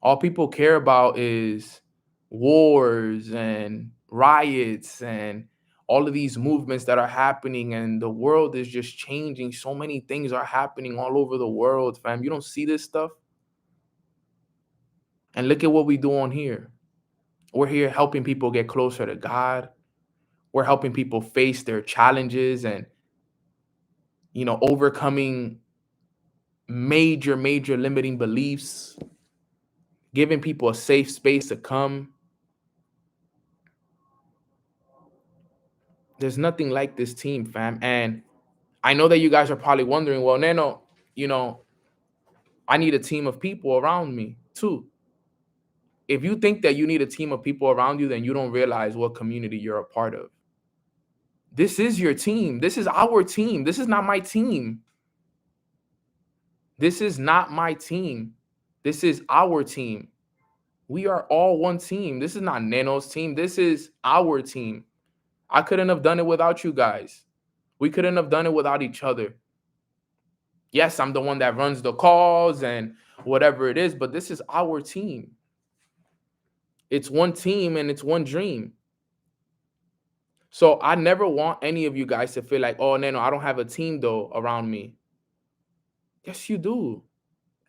All people care about is wars and riots and all of these movements that are happening, and the world is just changing. So many things are happening all over the world, fam. You don't see this stuff? And look at what we do on here. We're here helping people get closer to God. We're helping people face their challenges and, overcoming major limiting beliefs, giving people a safe space to come. There's nothing like this team, fam. And I know that you guys are probably wondering, well, Nano, I need a team of people around me too. If you think that you need a team of people around you, then you don't realize what community you're a part of. This is your team. This is our team. This is not my team. This is not my team. This is our team. We are all one team. This is not Nano's team. This is our team. I couldn't have done it without you guys. We couldn't have done it without each other. Yes, I'm the one that runs the calls and whatever it is, but this is our team. It's one team and it's one dream. So I never want any of you guys to feel like, oh, Nano, I don't have a team though around me. Yes, you do.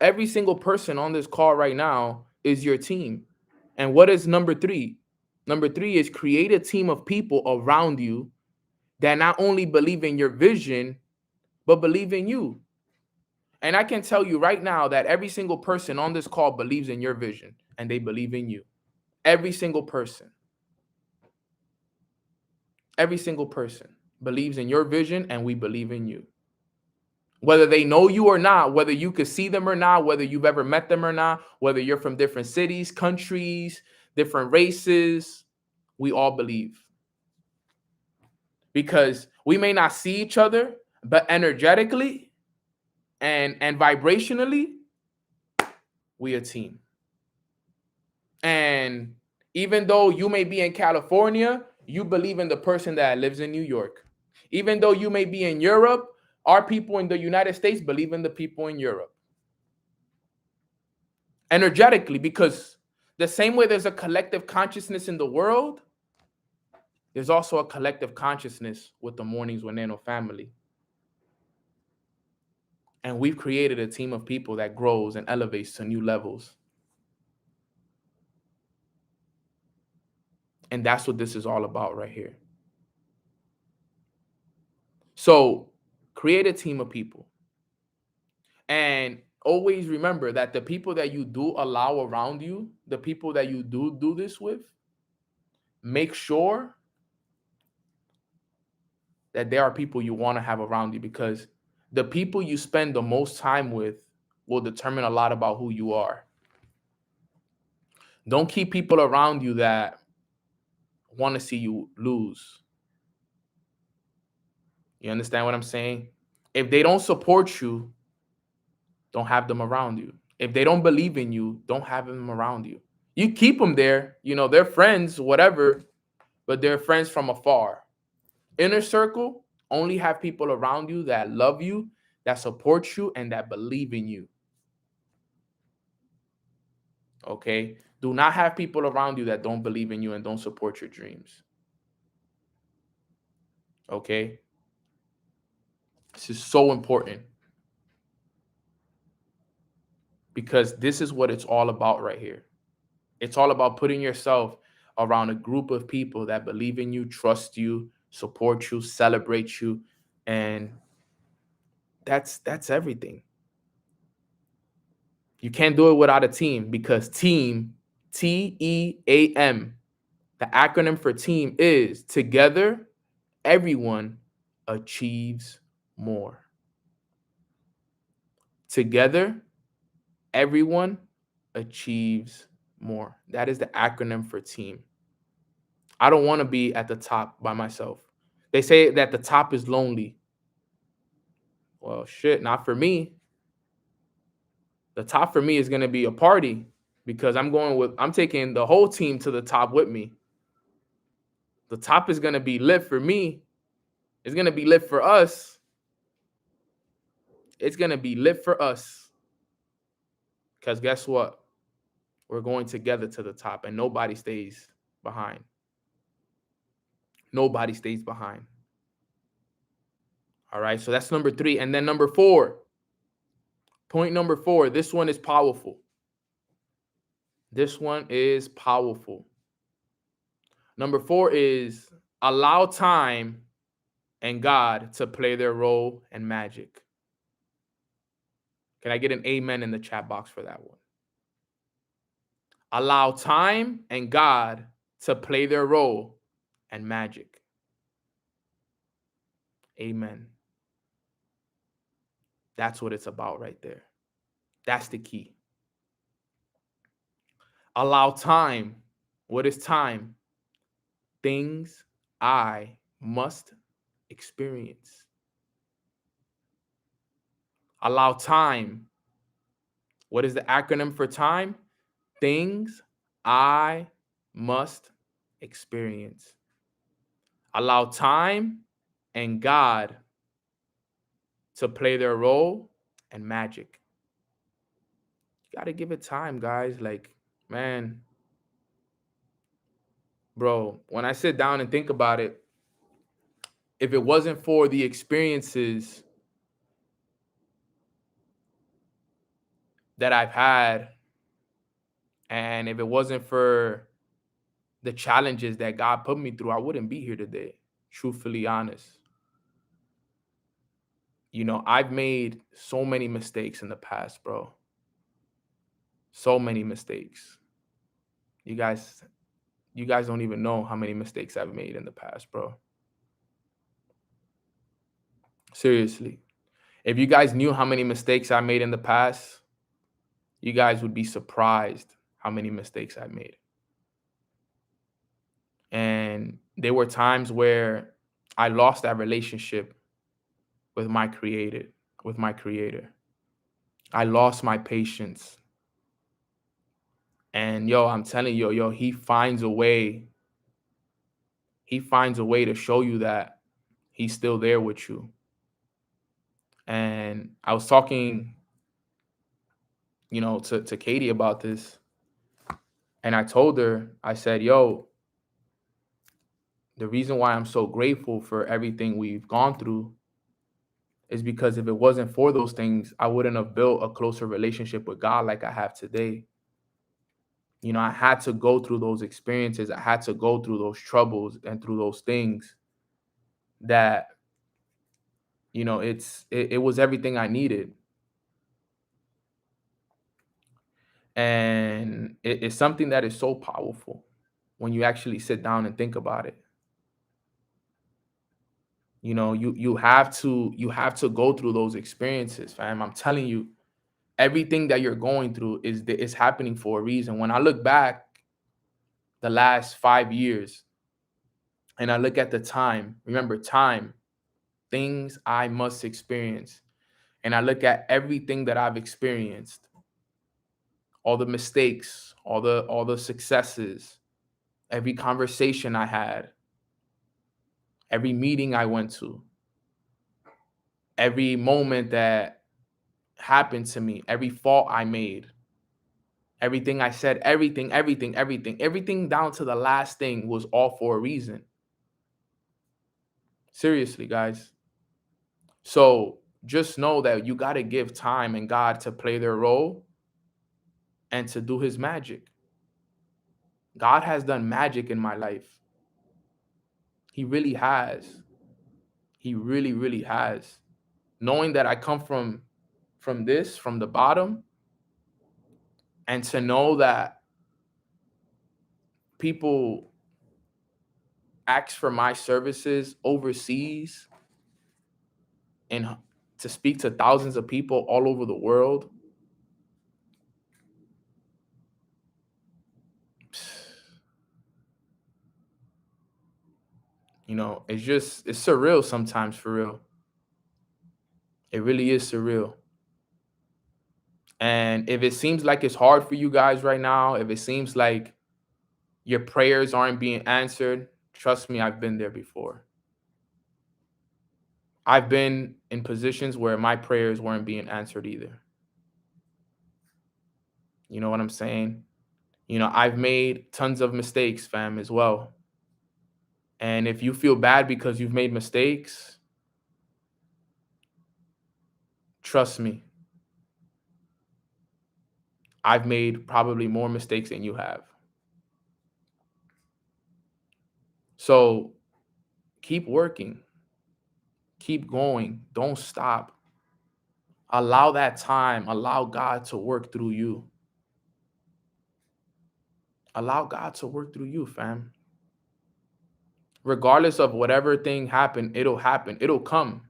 Every single person on this call right now is your team. And what is number 3? Number 3 is create a team of people around you that not only believe in your vision, but believe in you. And I can tell you right now that every single person on this call believes in your vision and they believe in you. Every single person. Every single person believes in your vision and we believe in you. Whether they know you or not, whether you could see them or not, whether you've ever met them or not, whether you're from different cities, countries, different races, we all believe. Because we may not see each other, but energetically and vibrationally, we a team. And even though you may be in California, you believe in the person that lives in New York. Even though you may be in Europe, our people in the United States believe in the people in Europe. Energetically, because the same way there's a collective consciousness in the world, there's also a collective consciousness with the Mornings with Nano family. And we've created a team of people that grows and elevates to new levels. And that's what this is all about right here. So create a team of people. And always remember that the people that you do allow around you, the people that you do this with, make sure that there are people you want to have around you, because the people you spend the most time with will determine a lot about who you are. Don't keep people around you that want to see you lose. You understand what I'm saying? If they don't support you, don't have them around you. If they don't believe in you, don't have them around you. You keep them there, you know, they're friends, whatever, but they're friends from afar. Inner circle, only have people around you that love you, that support you, and that believe in you. Okay? Do not have people around you that don't believe in you and don't support your dreams. Okay? This is so important, because this is what it's all about right here. It's all about putting yourself around a group of people that believe in you, trust you, support you, celebrate you, and that's everything. You can't do it without a team, because team, TEAM, the acronym for team is together, everyone achieves more. Together, everyone achieves more. That is the acronym for team. I don't want to be at the top by myself. They say that the top is lonely. Well, shit, not for me. The top for me is going to be a party, because I'm taking the whole team to the top with me. The top is going to be lit for me. It's going to be lit for us. It's going to be lit for us. Because guess what? We're going together to the top, and nobody stays behind. Nobody stays behind. All right, so that's number 3. And then number 4. Point number 4. This one is powerful. This one is powerful. Number 4 is allow time and God to play their role in magic. Can I get an amen in the chat box for that one? Allow time and God to play their role in magic. Amen. That's what it's about right there. That's the key. Allow time. What is time? Things I must experience. Allow time. What is the acronym for time? Things I must experience. Allow time and God to play their role and magic. You got to give it time, guys. Like, man, bro, when I sit down and think about it, if it wasn't for the experiences that I've had, and if it wasn't for the challenges that God put me through, I wouldn't be here today, truthfully honest. You know, I've made so many mistakes in the past, bro. So many mistakes. You guys don't even know how many mistakes I've made in the past, bro. Seriously. If you guys knew how many mistakes I made in the past, you guys would be surprised how many mistakes I made. And there were times where I lost that relationship with my creator. I lost my patience. And yo, I'm telling you, he finds a way. He finds a way to show you that he's still there with you. And I was talking, you know, to Katie about this. And I told her, I said, yo, the reason why I'm so grateful for everything we've gone through is because if it wasn't for those things, I wouldn't have built a closer relationship with God like I have today. You know, I had to go through those experiences. I had to go through those troubles and through those things that, you know, it was everything I needed. And it's something that is so powerful when you actually sit down and think about it. You know, you have to go through those experiences, fam. I'm telling you, everything that you're going through is happening for a reason. When I look back the last 5 years and I look at the time, remember time, things I must experience. And I look at everything that I've experienced, all the mistakes, all the successes, every conversation I had, every meeting I went to, every moment that happened to me, every fault I made, everything I said, everything down to the last thing was all for a reason. Seriously, guys. So just know that you got to give time and God to play their role and to do his magic. God has done magic in my life. He really has. He really, really has. Knowing that I come from the bottom, and to know that people ask for my services overseas and to speak to thousands of people all over the world. You know, it's surreal sometimes, for real. It really is surreal. And if it seems like it's hard for you guys right now, if it seems like your prayers aren't being answered, trust me, I've been there before. I've been in positions where my prayers weren't being answered either. You know what I'm saying? You know, I've made tons of mistakes, fam, as well. And if you feel bad because you've made mistakes, trust me, I've made probably more mistakes than you have. So keep working, keep going, don't stop. Allow that time, allow God to work through you. Allow God to work through you, fam. Regardless of whatever thing happened, it'll happen. It'll come.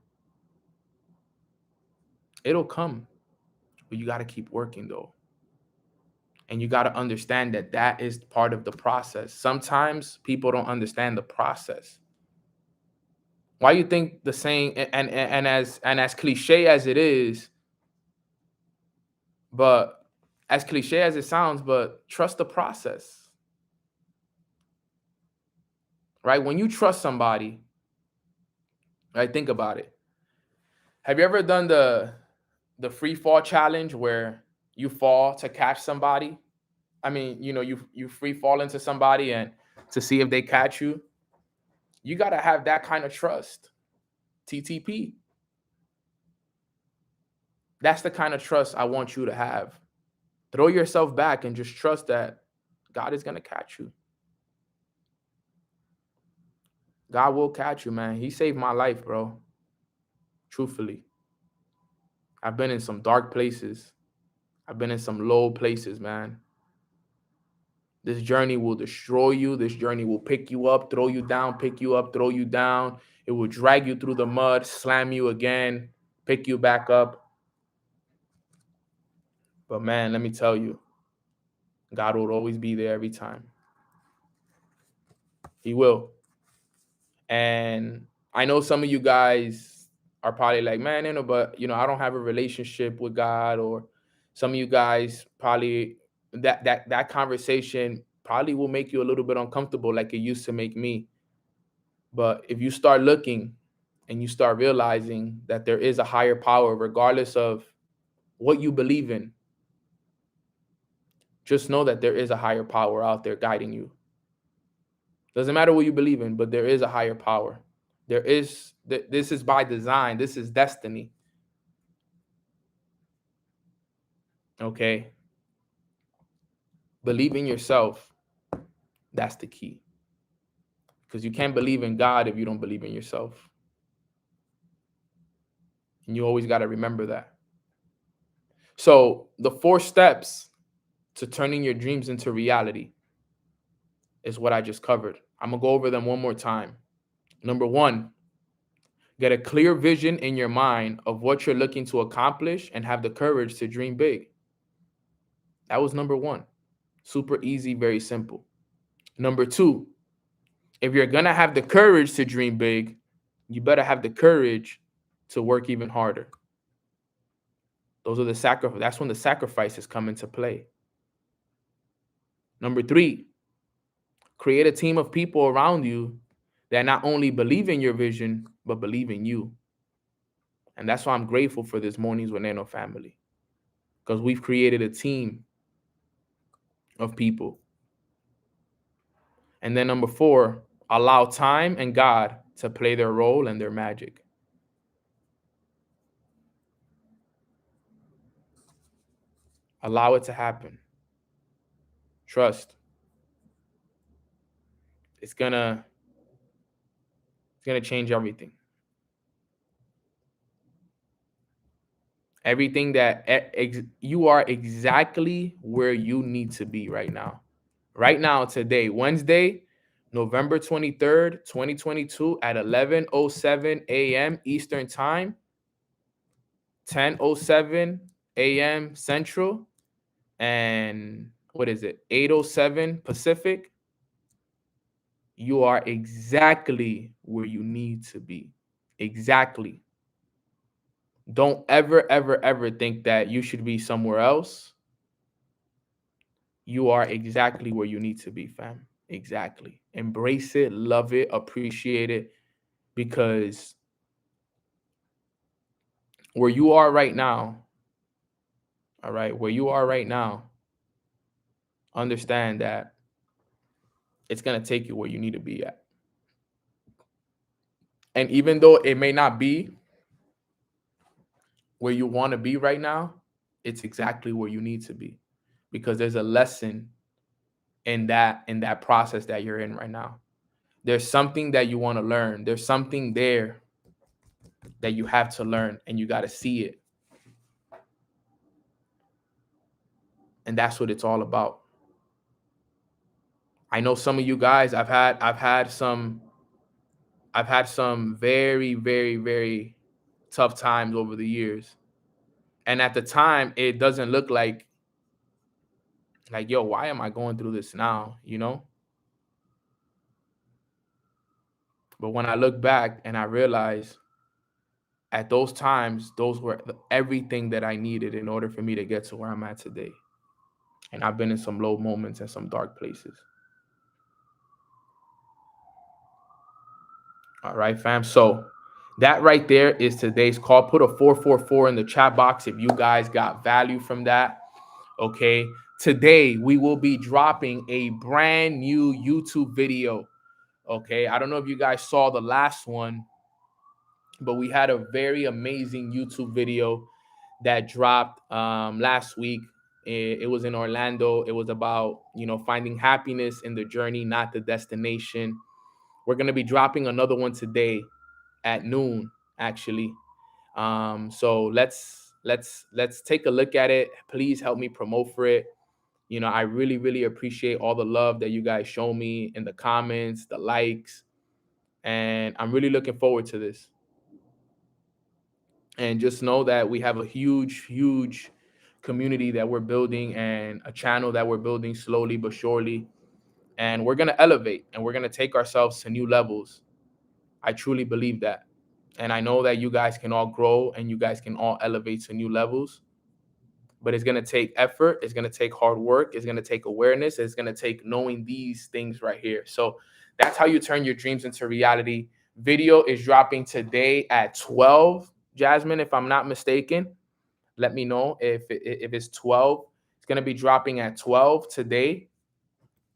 It'll come. But you got to keep working, though. And you got to understand that that is part of the process. Sometimes people don't understand the process. Why you think the saying, and as cliche as it is, but as cliche as it sounds, but trust the process, right? When you trust somebody, right? Think about it. Have you ever done the free fall challenge where you fall to catch somebody? I mean, you free fall into somebody and to see if they catch you. You got to have that kind of trust. TTP. That's the kind of trust I want you to have. Throw yourself back and just trust that God is going to catch you. God will catch you, man. He saved my life, bro. Truthfully. I've been in some dark places. I've been in some low places, man. This journey will destroy you. This journey will pick you up, throw you down, pick you up, throw you down. It will drag you through the mud, slam you again, pick you back up. But man, let me tell you, God will always be there every time. He will. And I know some of you guys are probably like, man, but I don't have a relationship with God. Or some of you guys probably that conversation probably will make you a little bit uncomfortable, like it used to make me. But if you start looking and you start realizing that there is a higher power, regardless of what you believe in, just know that there is a higher power out there guiding you. Doesn't matter what you believe in, but there is a higher power. This is by design. This is destiny. Okay? Believe in yourself. That's the key. Because you can't believe in God if you don't believe in yourself. And you always got to remember that. So the 4 steps to turning your dreams into reality is what I just covered. I'm going to go over them one more time. Number 1, get a clear vision in your mind of what you're looking to accomplish and have the courage to dream big. That was number 1. Super easy, very simple. Number 2, if you're going to have the courage to dream big, you better have the courage to work even harder. Those are the sacrifice. That's when the sacrifices come into play. Number 3, create a team of people around you that not only believe in your vision, but believe in you. And that's why I'm grateful for this Mornings with Nano family, because we've created a team of people. And then number 4, allow time and God to play their role and their magic. Allow it to happen. Trust. It's gonna change everything. Everything that you are exactly where you need to be right now. Right now, today, Wednesday, November 23rd, 2022 at 11:07 a.m. Eastern Time, 10:07 a.m. Central, and 8:07 Pacific. You are exactly where you need to be. Exactly. Don't ever think that you should be somewhere else. You are exactly where you need to be, fam. Exactly. Embrace it, love it, appreciate it, because where you are right now, all right, where you are right now, understand that it's going to take you where you need to be at. And even though it may not be where you want to be right now, it's exactly where you need to be, because there's a lesson in that process that you're in right now. There's something that you want to learn. There's something there that you have to learn, and you got to see it. And that's what it's all about. I know some of you guys, I've had some very, very, very tough times over the years. And at the time, it doesn't look like, yo, why am I going through this now? But when I look back and I realize at those times, those were everything that I needed in order for me to get to where I'm at today. And I've been in some low moments and some dark places. All right, fam. So that right there is today's call. Put a 444 in the chat box if you guys got value from that. Okay. Today we will be dropping a brand new YouTube video. Okay. I don't know if you guys saw the last one, but we had a very amazing YouTube video that dropped last week. It was in Orlando. It was about, finding happiness in the journey, not the destination. We're going to be dropping another one today at noon, actually. So let's take a look at it. Please help me promote for it. I really, really appreciate all the love that you guys show me in the comments, the likes, and I'm really looking forward to this. And just know that we have a huge, huge community that we're building and a channel that we're building slowly but surely. And we're going to elevate and we're going to take ourselves to new levels. I truly believe that. And I know that you guys can all grow and you guys can all elevate to new levels. But it's going to take effort. It's going to take hard work. It's going to take awareness. It's going to take knowing these things right here. So that's how you turn your dreams into reality. Video is dropping today at 12. Jasmine, if I'm not mistaken, let me know if it's 12. It's going to be dropping at 12 today.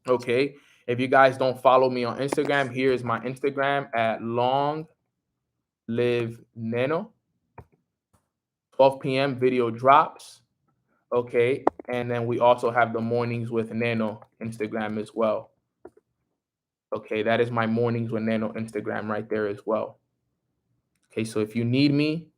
Okay. If you guys don't follow me on Instagram, here is my Instagram at Long Live Neno. 12 p.m. video drops. Okay. And then we also have the Mornings with Nano Instagram as well. Okay. That is my Mornings with Nano Instagram right there as well. Okay. So if you need me,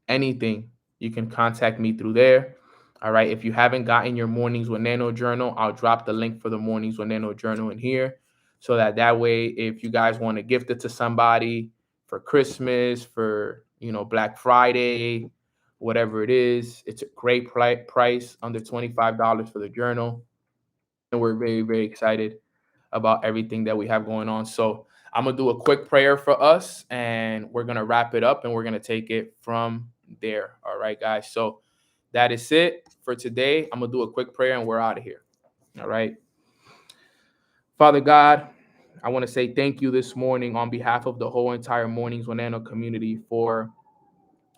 anything, you can contact me through there. All right. If you haven't gotten your Mornings with Nano journal, I'll drop the link for the Mornings with Nano journal in here. So that way, if you guys want to gift it to somebody for Christmas, for, Black Friday, whatever it is, it's a great price, under $25 for the journal. And we're very, very excited about everything that we have going on. So I'm going to do a quick prayer for us and we're going to wrap it up and we're going to take it from there. All right, guys. So that is it for today. I'm going to do a quick prayer and we're out of here. All right. Father God, I want to say thank you this morning on behalf of the whole entire Mornings with Nano community for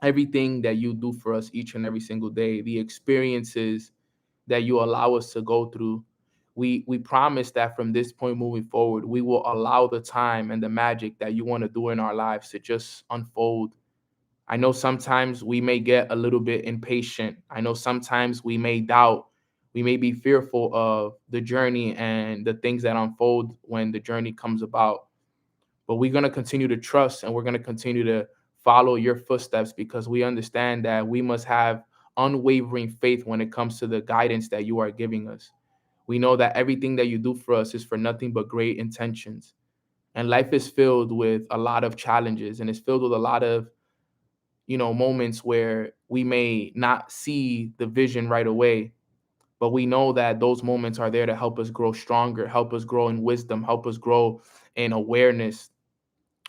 everything that you do for us each and every single day, the experiences that you allow us to go through. We promise that from this point moving forward, we will allow the time and the magic that you want to do in our lives to just unfold. I know sometimes we may get a little bit impatient. I know sometimes we may doubt. We may be fearful of the journey and the things that unfold when the journey comes about. But we're going to continue to trust and we're going to continue to follow your footsteps because we understand that we must have unwavering faith when it comes to the guidance that you are giving us. We know that everything that you do for us is for nothing but great intentions. And life is filled with a lot of challenges and it's filled with a lot of, moments where we may not see the vision right away. But we know that those moments are there to help us grow stronger, help us grow in wisdom, help us grow in awareness.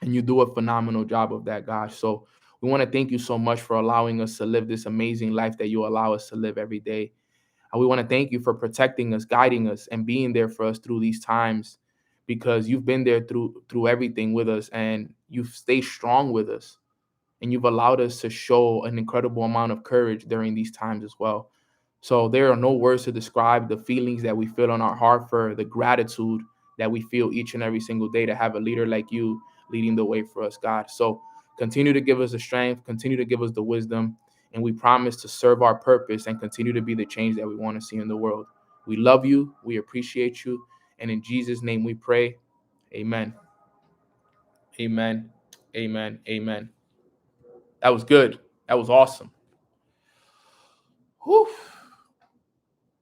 And you do a phenomenal job of that, gosh. So we want to thank you so much for allowing us to live this amazing life that you allow us to live every day. And we want to thank you for protecting us, guiding us, and being there for us through these times because you've been there through everything with us and you've stayed strong with us. And you've allowed us to show an incredible amount of courage during these times as well. So there are no words to describe the feelings that we feel on our heart for the gratitude that we feel each and every single day to have a leader like you leading the way for us, God. So continue to give us the strength, continue to give us the wisdom, and we promise to serve our purpose and continue to be the change that we want to see in the world. We love you, we appreciate you, and in Jesus' name we pray. Amen. Amen. Amen. Amen. That was good. That was awesome. Whew.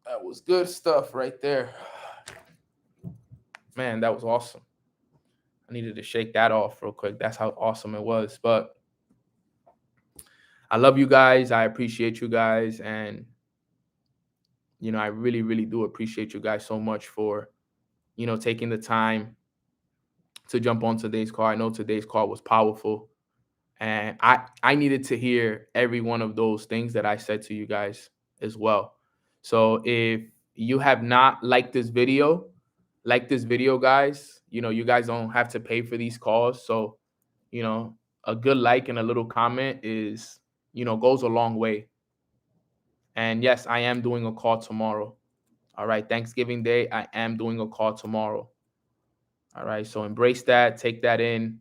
That was good stuff right there. Man, that was awesome. I needed to shake that off real quick. That's how awesome it was. But I love you guys. I appreciate you guys. And, I really, really do appreciate you guys so much for, taking the time to jump on today's call. I know today's call was powerful. And I needed to hear every one of those things that I said to you guys as well. So if you have not liked this video, like this video, guys. You know, you guys don't have to pay for these calls. So, you know, a good like and a little comment is, you know, goes a long way. And yes, I am doing a call tomorrow. All right. Thanksgiving Day, I am doing a call tomorrow. All right. So embrace that, take that in.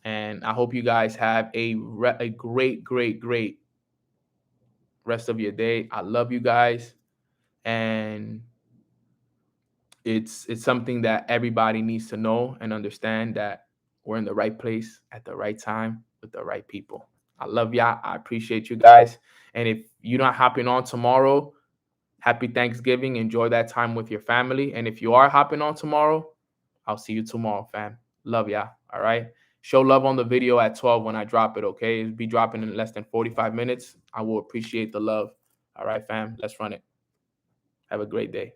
And I hope you guys have a great, great, great rest of your day. I love you guys. And it's something that everybody needs to know and understand, that we're in the right place at the right time with the right people. I love y'all. I appreciate you guys. And if you're not hopping on tomorrow, happy Thanksgiving. Enjoy that time with your family. And if you are hopping on tomorrow, I'll see you tomorrow, fam. Love y'all. All right. Show love on the video at 12 when I drop it, okay? It'll be dropping in less than 45 minutes. I will appreciate the love. All right, fam. Let's run it. Have a great day.